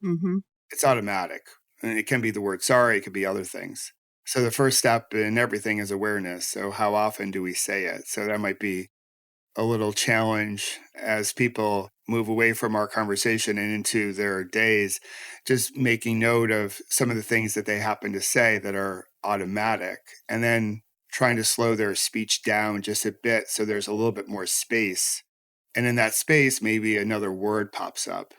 Mm-hmm.
It's automatic. And it can be the word sorry. It could be other things. So the first step in everything is awareness. So how often do we say it? So that might be a little challenge as people move away from our conversation and into their days, just making note of some of the things that they happen to say that are automatic, and then trying to slow their speech down just a bit so there's a little bit more space. And in that space, maybe another word pops up.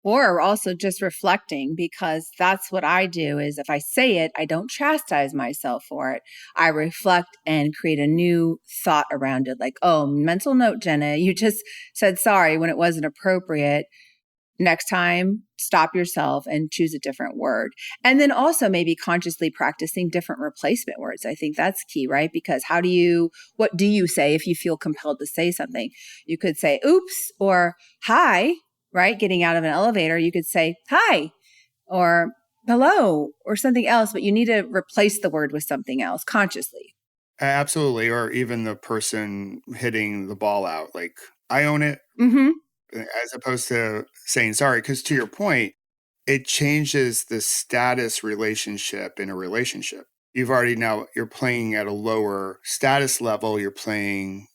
Or also just reflecting, because that's what I do is if I say it, I don't chastise myself for it. I reflect and create a new thought around it. Like, oh, mental note, Jenna, you just said sorry when it wasn't appropriate. Next time, stop yourself and choose a different word. And then also maybe consciously practicing different replacement words. I think that's key, right? Because what do you say if you feel compelled to say something? You could say, oops, or hi. Right? Getting out of an elevator, you could say, hi, or hello, or something else, but you need to replace the word with something else consciously.
Absolutely. Or even the person hitting the ball out, like, I own it,
Mm-hmm.
as opposed to saying sorry. Because to your point, it changes the status relationship in a relationship. You're playing at a lower status level, you're playing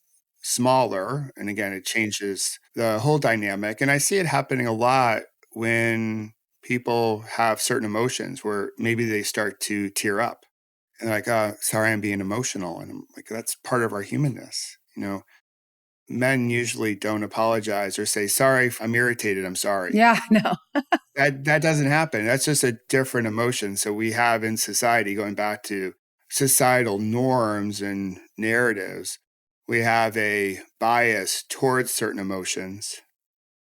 smaller. And again, it changes the whole dynamic. And I see it happening a lot when people have certain emotions where maybe they start to tear up and like, oh, sorry, I'm being emotional. And I'm like, that's part of our humanness. Men usually don't apologize or say, sorry, if I'm irritated, I'm sorry.
Yeah, no.
That doesn't happen. That's just a different emotion. So we have in society, going back to societal norms and narratives, we have a bias towards certain emotions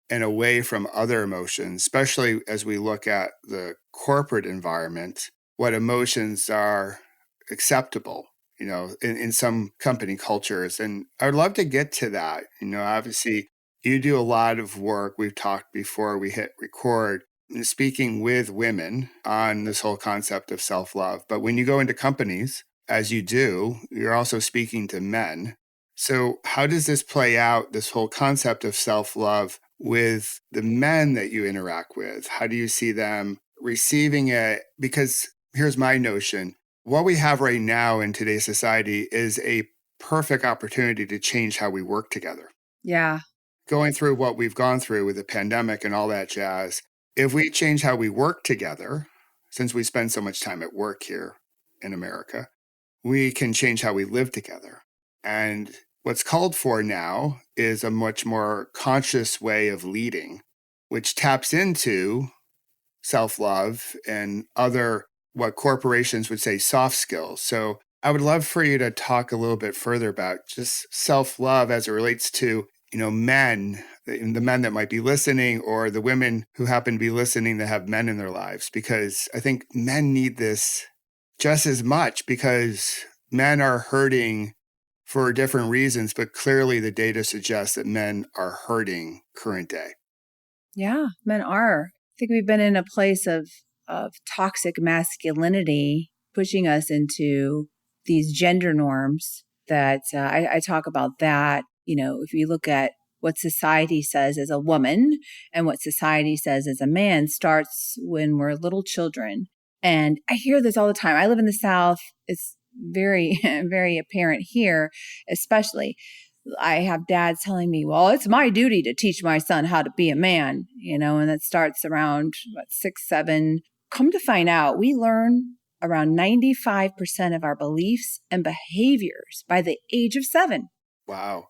and away from other emotions, especially as we look at the corporate environment, what emotions are acceptable, in some company cultures. And I would love to get to that. Obviously, you do a lot of work. We've talked before we hit record, speaking with women on this whole concept of self-love. But when you go into companies, as you do, you're also speaking to men. So how does this play out, this whole concept of self-love with the men that you interact with? How do you see them receiving it? Because here's my notion. What we have right now in today's society is a perfect opportunity to change how we work together.
Yeah.
Going through what we've gone through with the pandemic and all that jazz, if we change how we work together, since we spend so much time at work here in America, we can change how we live together. And what's called for now is a much more conscious way of leading, which taps into self-love and other, what corporations would say, soft skills. So I would love for you to talk a little bit further about just self-love as it relates to, men, the men that might be listening, or the women who happen to be listening that have men in their lives, because I think men need this just as much, because men are hurting for different reasons, but clearly the data suggests that men are hurting current day.
Yeah, men are. I think we've been in a place of toxic masculinity pushing us into these gender norms that I talk about that. If you look at what society says as a woman and what society says as a man starts when we're little children. And I hear this all the time. I live in the South. It's very, very apparent here, especially. I have dads telling me, well, it's my duty to teach my son how to be a man, and that starts around 6, 7. Come to find out, we learn around 95% of our beliefs and behaviors by the age of 7.
Wow.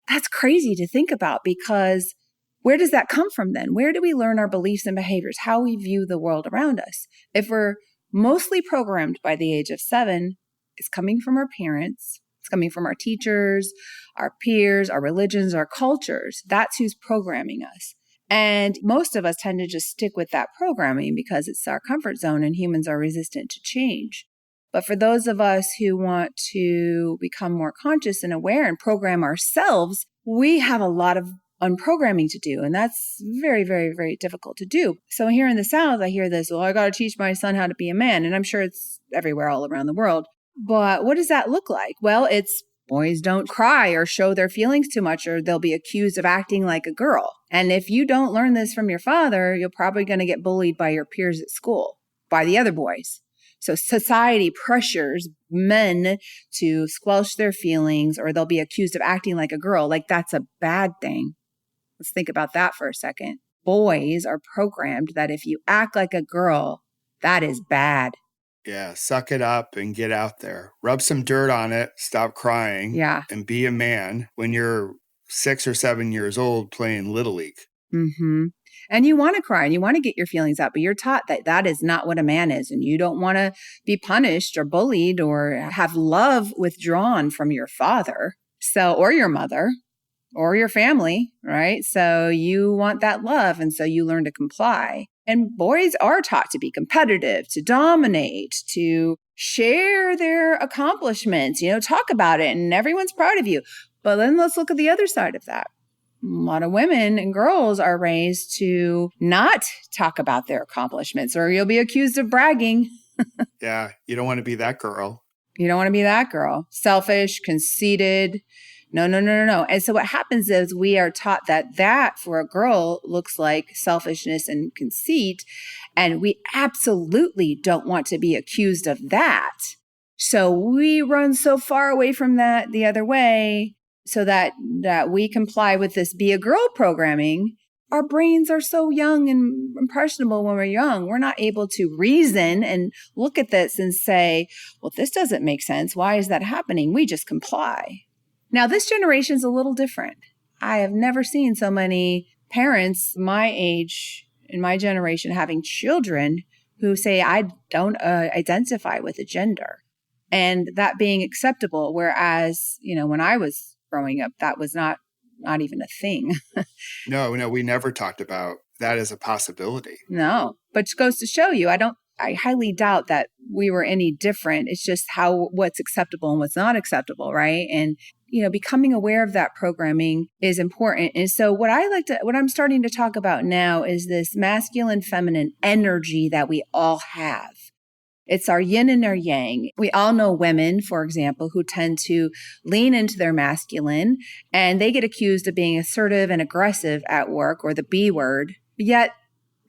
That's crazy to think about, because where does that come from then? Where do we learn our beliefs and behaviors, how we view the world around us? If we're mostly programmed by the age of 7, it's coming from our parents. It's coming from our teachers, our peers, our religions, our cultures. That's who's programming us. And most of us tend to just stick with that programming because it's our comfort zone, and humans are resistant to change. But for those of us who want to become more conscious and aware and program ourselves, we have a lot of unprogramming to do. And that's very, very, very difficult to do. So here in the South, I hear this, well, I got to teach my son how to be a man. And I'm sure it's everywhere all around the world. But what does that look like? Well, it's boys don't cry or show their feelings too much, or they'll be accused of acting like a girl. And if you don't learn this from your father, you're probably going to get bullied by your peers at school, by the other boys. So society pressures men to squelch their feelings, or they'll be accused of acting like a girl. Like, that's a bad thing. Let's think about that for a second. Boys are programmed that if you act like a girl, that is bad.
Yeah, suck it up and get out there. Rub some dirt on it, stop crying, and be a man when you're 6 or 7 years old playing Little League.
Mm-hmm. And you want to cry and you want to get your feelings out, but you're taught that that is not what a man is. And you don't want to be punished or bullied or have love withdrawn from your father, or your mother, or your family, right? So you want that love. And so you learn to comply. And boys are taught to be competitive, to dominate, to share their accomplishments, talk about it, and everyone's proud of you. But then let's look at the other side of that. A lot of women and girls are raised to not talk about their accomplishments, or you'll be accused of bragging.
Yeah, you don't want to be that girl.
You don't want to be that girl. Selfish, conceited, No, no, no, no, no. And so what happens is we are taught that for a girl looks like selfishness and conceit. And we absolutely don't want to be accused of that. So we run so far away from that the other way so that we comply with this be a girl programming. Our brains are so young and impressionable when we're young. We're not able to reason and look at this and say, well, this doesn't make sense. Why is that happening? We just comply. Now, this generation is a little different. I have never seen so many parents my age in my generation having children who say, I don't identify with a gender, and that being acceptable. Whereas, when I was growing up, that was not even a thing.
No, we never talked about that as a possibility.
No, but it goes to show you, I highly doubt that we were any different. It's just what's acceptable and what's not acceptable, right? And, becoming aware of that programming is important. And so what I'm starting to talk about now is this masculine, feminine energy that we all have. It's our yin and our yang. We all know women, for example, who tend to lean into their masculine, and they get accused of being assertive and aggressive at work, or the B word. Yet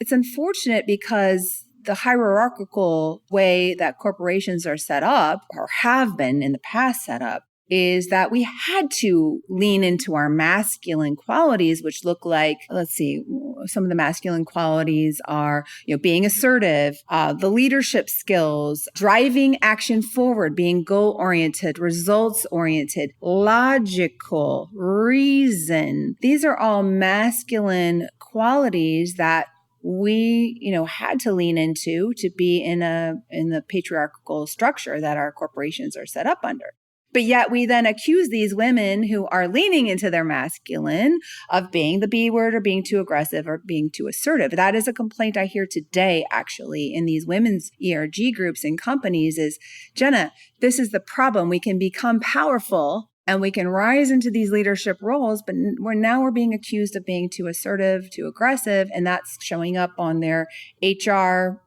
it's unfortunate because the hierarchical way that corporations are set up, or have been in the past set up, is that we had to lean into our masculine qualities, which look like, let's see, some of the masculine qualities are, being assertive, the leadership skills, driving action forward, being goal-oriented, results-oriented, logical, reason. These are all masculine qualities that we, had to lean into to be in the patriarchal structure that our corporations are set up under. But yet we then accuse these women who are leaning into their masculine of being the B word, or being too aggressive, or being too assertive. That is a complaint I hear today, actually, in these women's ERG groups and companies is, Jenna, this is the problem. We can become powerful and we can rise into these leadership roles, but we're being accused of being too assertive, too aggressive, and that's showing up on their HR,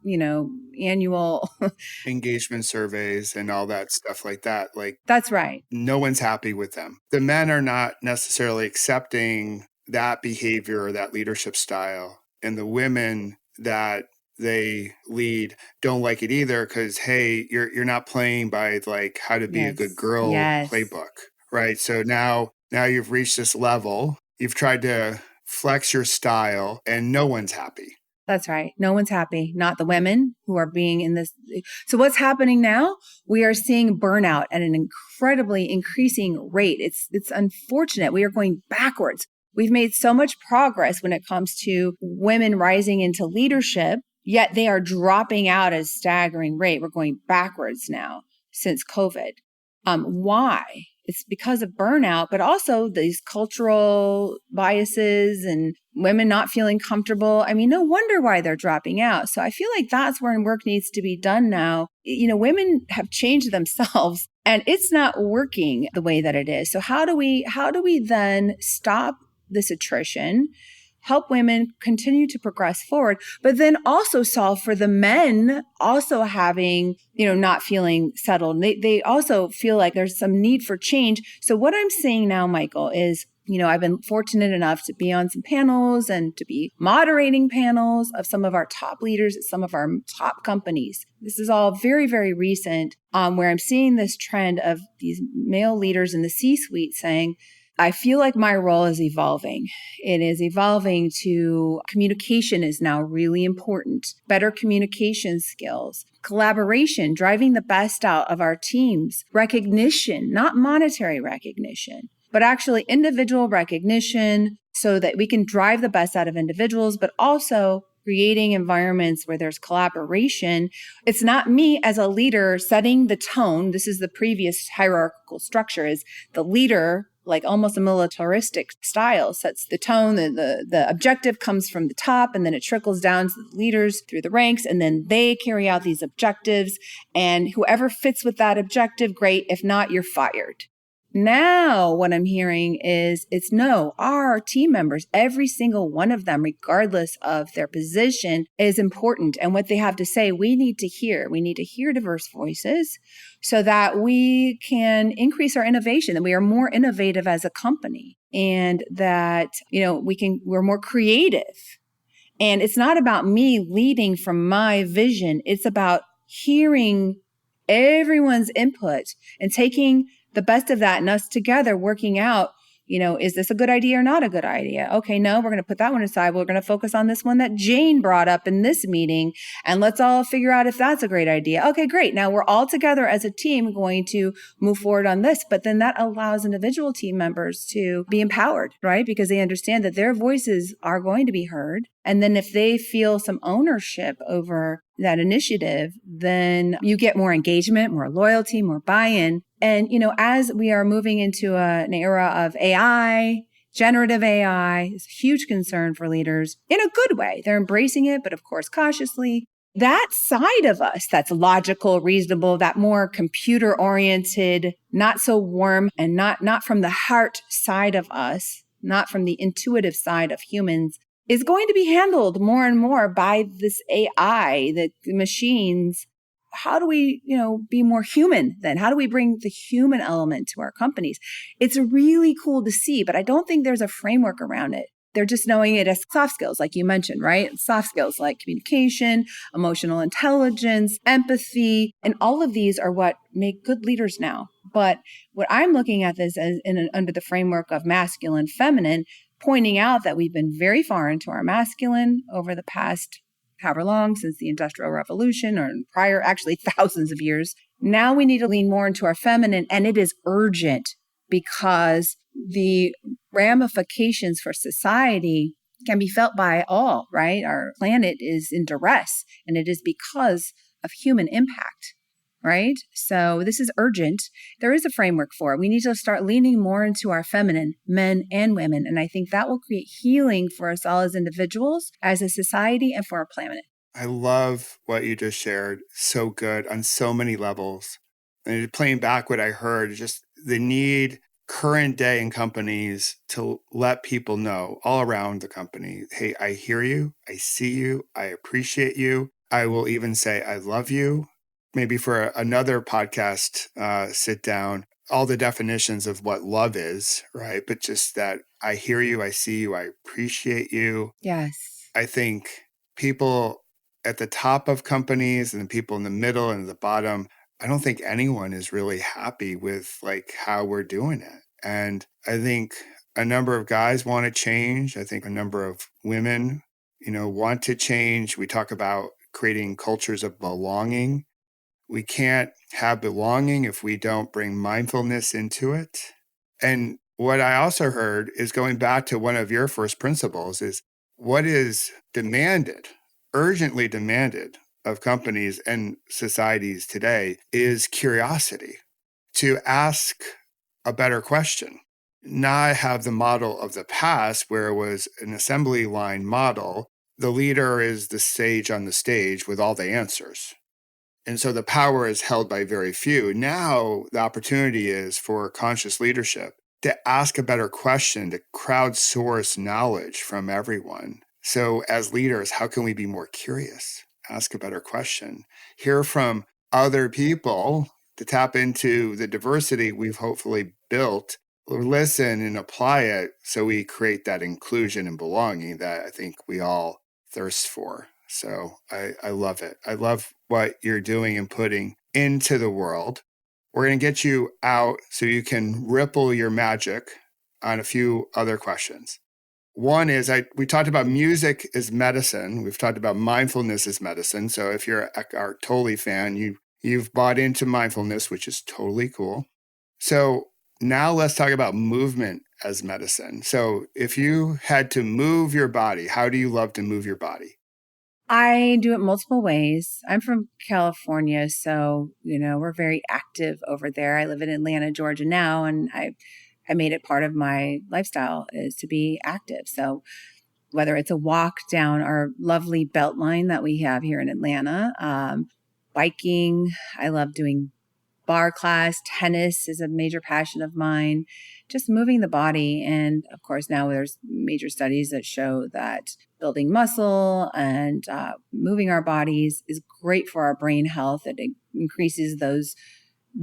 annual
engagement surveys and all that stuff like that. Like,
that's right.
No one's happy with them. The men are not necessarily accepting that behavior or that leadership style, and the women that they lead don't like it either because, hey, you're not playing by like how to be a good girl playbook. Right. So now you've reached this level, you've tried to flex your style, and no one's happy.
That's right. No one's happy. Not the women who are being in this. So what's happening now? We are seeing burnout at an incredibly increasing rate. It's unfortunate. We are going backwards. We've made so much progress when it comes to women rising into leadership, yet they are dropping out at a staggering rate. We're going backwards now since COVID. Why? It's because of burnout, but also these cultural biases and women not feeling comfortable. I mean, no wonder why they're dropping out. So I feel like that's where work needs to be done now. Women have changed themselves and it's not working the way that it is. So how do we then stop this attrition, help women continue to progress forward, but then also solve for the men also having, not feeling settled. They also feel like there's some need for change. So what I'm saying now, Michael, is, I've been fortunate enough to be on some panels and to be moderating panels of some of our top leaders at some of our top companies. This is all very, very recent, where I'm seeing this trend of these male leaders in the C-suite saying, I feel like my role is evolving. It is evolving to communication is now really important. Better communication skills, collaboration, driving the best out of our teams, recognition, not monetary recognition, but actually individual recognition so that we can drive the best out of individuals, but also creating environments where there's collaboration. It's not me as a leader setting the tone. This is the previous hierarchical structure, is the leader, like almost a militaristic style, sets the tone. The objective comes from the top and then it trickles down to the leaders through the ranks, and then they carry out these objectives, and whoever fits with that objective, great. If not, you're fired. Now, what I'm hearing is it's no, our team members, every single one of them, regardless of their position, is important. And what they have to say, we need to hear. We need to hear diverse voices so that we can increase our innovation, that we are more innovative as a company, and that, we're more creative. And it's not about me leading from my vision. It's about hearing everyone's input and taking the best of that and us together working out, is this a good idea or not a good idea? Okay, no, we're going to put that one aside. We're going to focus on this one that Jane brought up in this meeting, and let's all figure out if that's a great idea. Okay, great. Now we're all together as a team going to move forward on this, but then that allows individual team members to be empowered, right? Because they understand that their voices are going to be heard. And then if they feel some ownership over that initiative, then you get more engagement, more loyalty, more buy-in. And, as we are moving into an era of AI, generative AI is a huge concern for leaders in a good way. They're embracing it, but of course, cautiously. That side of us that's logical, reasonable, that more computer-oriented, not so warm, and not from the heart side of us, not from the intuitive side of humans, is going to be handled more and more by this AI, the machines. How do we, be more human then? How do we bring the human element to our companies? It's really cool to see, but I don't think there's a framework around it. They're just knowing it as soft skills, like you mentioned, right? Soft skills like communication, emotional intelligence, empathy, and all of these are what make good leaders now. But what I'm looking at this as under the framework of masculine, feminine, pointing out that we've been very far into our masculine over the past however long, since the Industrial Revolution or prior, actually thousands of years. Now we need to lean more into our feminine, and it is urgent because the ramifications for society can be felt by all, right? Our planet is in duress, and it is because of human impact. Right? So this is urgent. There is a framework for it. We need to start leaning more into our feminine, men and women. And I think that will create healing for us all as individuals, as a society, and for our planet.
I love what you just shared. So good on so many levels. And playing back what I heard, just the need current day in companies to let people know all around the company, hey, I hear you, I see you, I appreciate you. I will even say, I love you. Maybe for another podcast, sit down, all the definitions of what love is, right? But just that I hear you, I see you, I appreciate you.
Yes.
I think people at the top of companies and the people in the middle and the bottom, I don't think anyone is really happy with like how we're doing it. And I think a number of guys want to change. I think a number of women, want to change. We talk about creating cultures of belonging. We can't have belonging if we don't bring mindfulness into it. And what I also heard is going back to one of your first principles is what is demanded, urgently demanded of companies and societies today is curiosity, to ask a better question, not have the model of the past where it was an assembly line model. The leader is the sage on the stage with all the answers. And so the power is held by very few. Now the opportunity is for conscious leadership to ask a better question, to crowdsource knowledge from everyone. So as leaders, how can we be more curious? Ask a better question. Hear from other people to tap into the diversity we've hopefully built. Listen and apply it so we create that inclusion and belonging that I think we all thirst for. So I love it. I love what you're doing and putting into the world. We're going to get you out so you can ripple your magic on a few other questions. One is we talked about music as medicine. We've talked about mindfulness as medicine. So if you're our Tolle fan, you've bought into mindfulness, which is totally cool. So now let's talk about movement as medicine. So if you had to move your body, how do you love to move your body?
I do it multiple ways. I'm from California, so, we're very active over there. I live in Atlanta, Georgia now, and I made it part of my lifestyle is to be active. So whether it's a walk down our lovely Beltline that we have here in Atlanta, biking, I love doing barre class. Tennis is a major passion of mine. Just moving the body. And of course, now there's major studies that show that building muscle and moving our bodies is great for our brain health. It increases those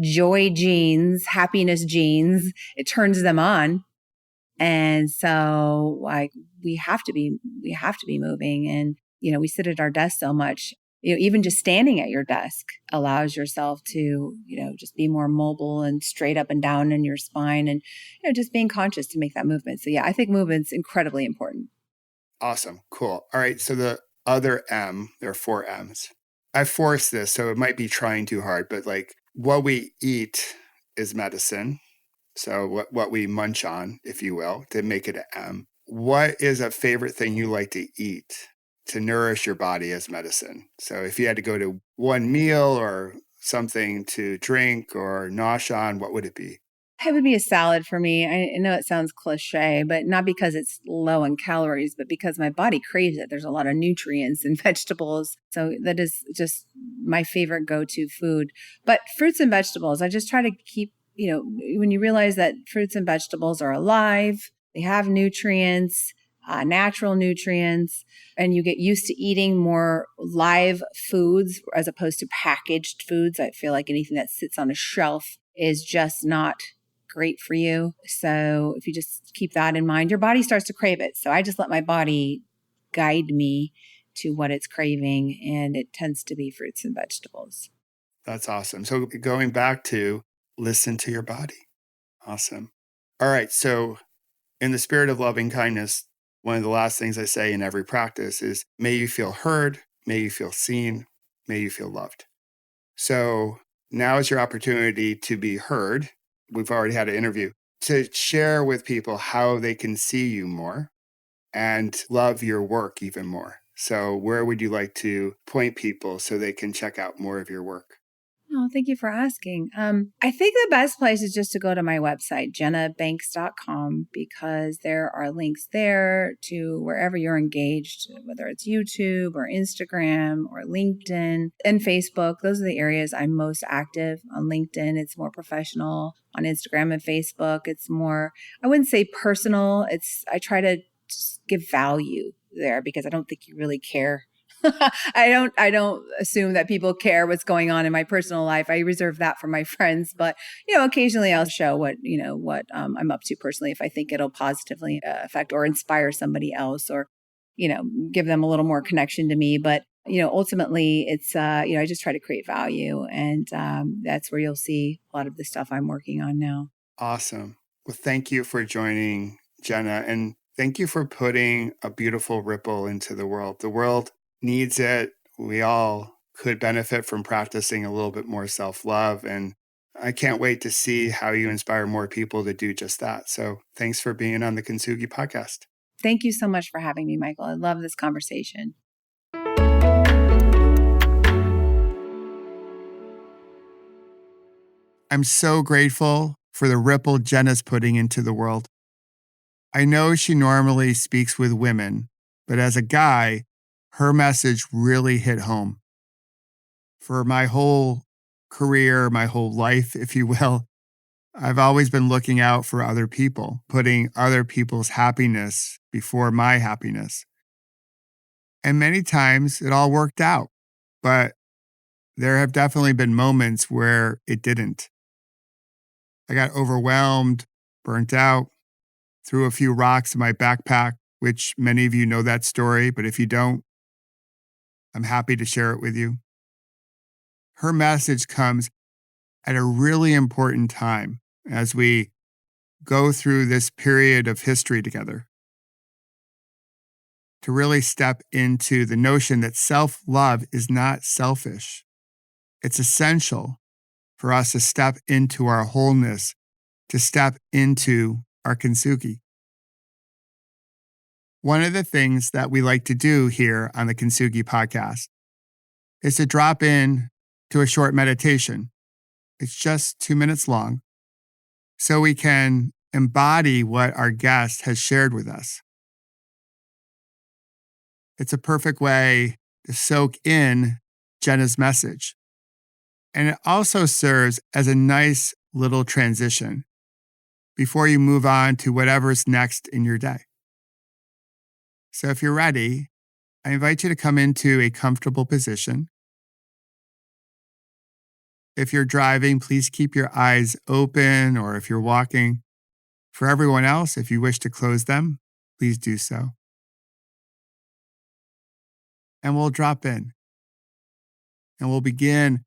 joy genes, happiness genes. It turns them on. And so like we have to be moving. And, we sit at our desk so much, even just standing at your desk allows yourself to, just be more mobile and straight up and down in your spine and, just being conscious to make that movement. So yeah, I think movement's incredibly important.
Awesome. Cool. All right. So the other M, there are 4 M's. I forced this, so it might be trying too hard, but like what we eat is medicine. So what we munch on, if you will, to make it an M. What is a favorite thing you like to eat to nourish your body as medicine? So if you had to go to one meal or something to drink or nosh on, what would it be?
It would be a salad for me. I know it sounds cliche, but not because it's low in calories, but because my body craves it. There's a lot of nutrients in vegetables. So that is just my favorite go-to food. But fruits and vegetables, I just try to keep, when you realize that fruits and vegetables are alive, they have nutrients, natural nutrients, and you get used to eating more live foods as opposed to packaged foods. I feel like anything that sits on a shelf is just not great for you. So if you just keep that in mind, your body starts to crave it. So I just let my body guide me to what it's craving, and it tends to be fruits and vegetables.
That's awesome. So going back to listen to your body. Awesome. All right. So in the spirit of loving kindness, one of the last things I say in every practice is, may you feel heard, may you feel seen, may you feel loved. So now is your opportunity to be heard. We've already had an interview, to share with people how they can see you more and love your work even more. So where would you like to point people so they can check out more of your work?
Oh, thank you for asking. I think the best place is just to go to my website, jennabanks.com, because there are links there to wherever you're engaged, whether it's YouTube or Instagram or LinkedIn and Facebook. Those are the areas I'm most active. On LinkedIn, it's more professional. On Instagram and Facebook, it's more, I wouldn't say personal. I try to just give value there because I don't think you really care. I don't assume that people care what's going on in my personal life. I reserve that for my friends, but occasionally I'll show what I'm up to personally if I think it'll positively affect or inspire somebody else, or give them a little more connection to me. But ultimately, it's I just try to create value, and that's where you'll see a lot of the stuff I'm working on now.
Awesome. Well, thank you for joining, Jenna, and thank you for putting a beautiful ripple into the world. The world needs it. We all could benefit from practicing a little bit more self-love. And I can't wait to see how you inspire more people to do just that. So thanks for being on the Kintsugi Podcast.
Thank you so much for having me, Michael. I love this conversation.
I'm so grateful for the ripple Jenna's putting into the world. I know she normally speaks with women, but as a guy, her message really hit home. For my whole career, my whole life, if you will, I've always been looking out for other people, putting other people's happiness before my happiness. And many times it all worked out, but there have definitely been moments where it didn't. I got overwhelmed, burnt out, threw a few rocks in my backpack, which many of you know that story, but if you don't, I'm happy to share it with you. Her message comes at a really important time as we go through this period of history together, to really step into the notion that self-love is not selfish. It's essential for us to step into our wholeness, to step into our Kintsugi. One of the things that we like to do here on the Kintsugi Podcast is to drop in to a short meditation. It's just 2 minutes long, so we can embody what our guest has shared with us. It's a perfect way to soak in Jenna's message, And it also serves as a nice little transition before you move on to whatever's next in your day. So if you're ready, I invite you to come into a comfortable position. If you're driving, please keep your eyes open, or if you're walking. For everyone else, if you wish to close them, please do so. And we'll drop in. And we'll begin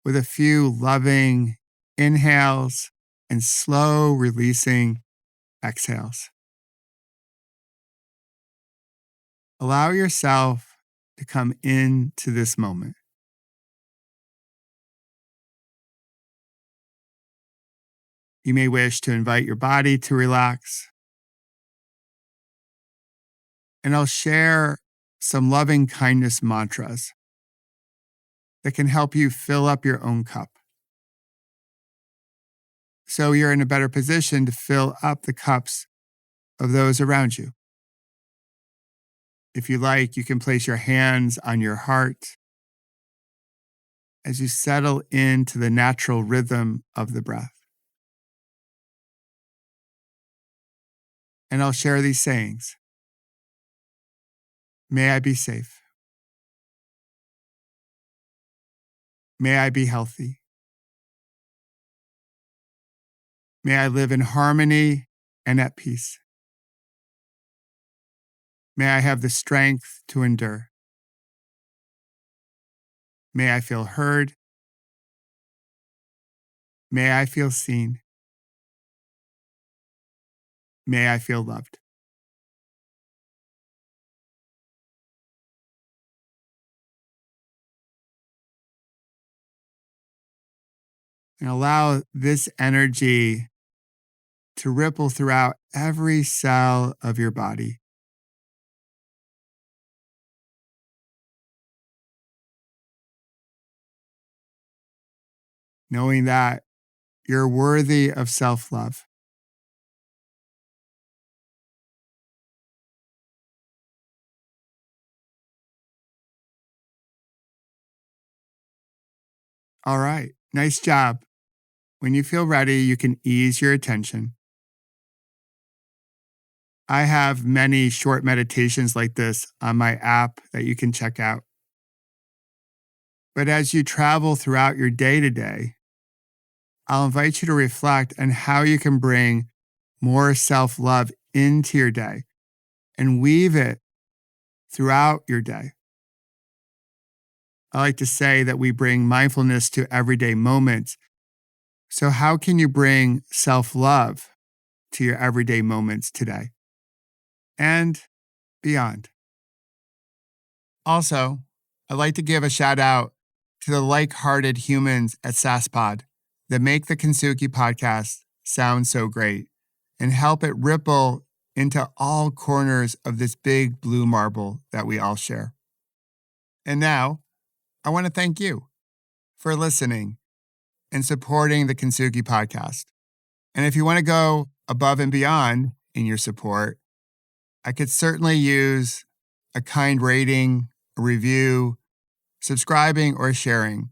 with a few loving inhales and slow releasing exhales. Allow yourself to come into this moment. You may wish to invite your body to relax. And I'll share some loving kindness mantras that can help you fill up your own cup, so you're in a better position to fill up the cups of those around you. If you like, you can place your hands on your heart as you settle into the natural rhythm of the breath. And I'll share these sayings. May I be safe. May I be healthy. May I live in harmony and at peace. May I have the strength to endure. May I feel heard. May I feel seen. May I feel loved. And allow this energy to ripple throughout every cell of your body. Knowing that you're worthy of self-love. All right, nice job. When you feel ready, you can ease your attention. I have many short meditations like this on my app that you can check out. But as you travel throughout your day to day, I'll invite you to reflect on how you can bring more self-love into your day and weave it throughout your day. I like to say that we bring mindfulness to everyday moments. So how can you bring self-love to your everyday moments today and beyond? Also, I'd like to give a shout out to the like-hearted humans at SaaSpod that make the Kintsugi Podcast sound so great and help it ripple into all corners of this big blue marble that we all share. And now, I want to thank you for listening and supporting the Kintsugi Podcast. And if you want to go above and beyond in your support, I could certainly use a kind rating, a review, subscribing, or sharing,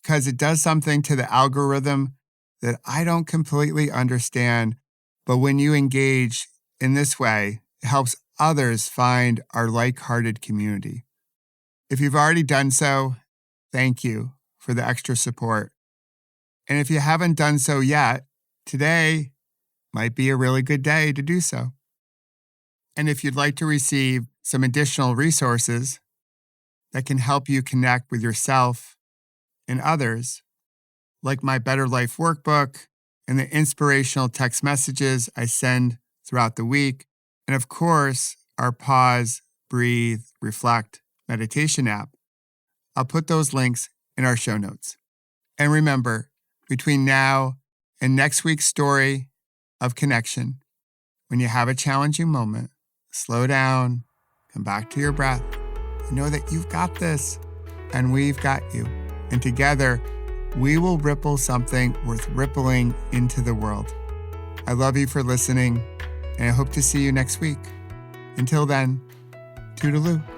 because it does something to the algorithm that I don't completely understand. But when you engage in this way, it helps others find our like-hearted community. If you've already done so, thank you for the extra support. And if you haven't done so yet, today might be a really good day to do so. And if you'd like to receive some additional resources that can help you connect with yourself and others, like my Better Life workbook and the inspirational text messages I send throughout the week, and of course, our Pause, Breathe, Reflect meditation app, I'll put those links in our show notes. And remember, between now and next week's story of connection, when you have a challenging moment, slow down, come back to your breath, and know that you've got this and we've got you. And together, we will ripple something worth rippling into the world. I love you for listening, and I hope to see you next week. Until then, toodaloo.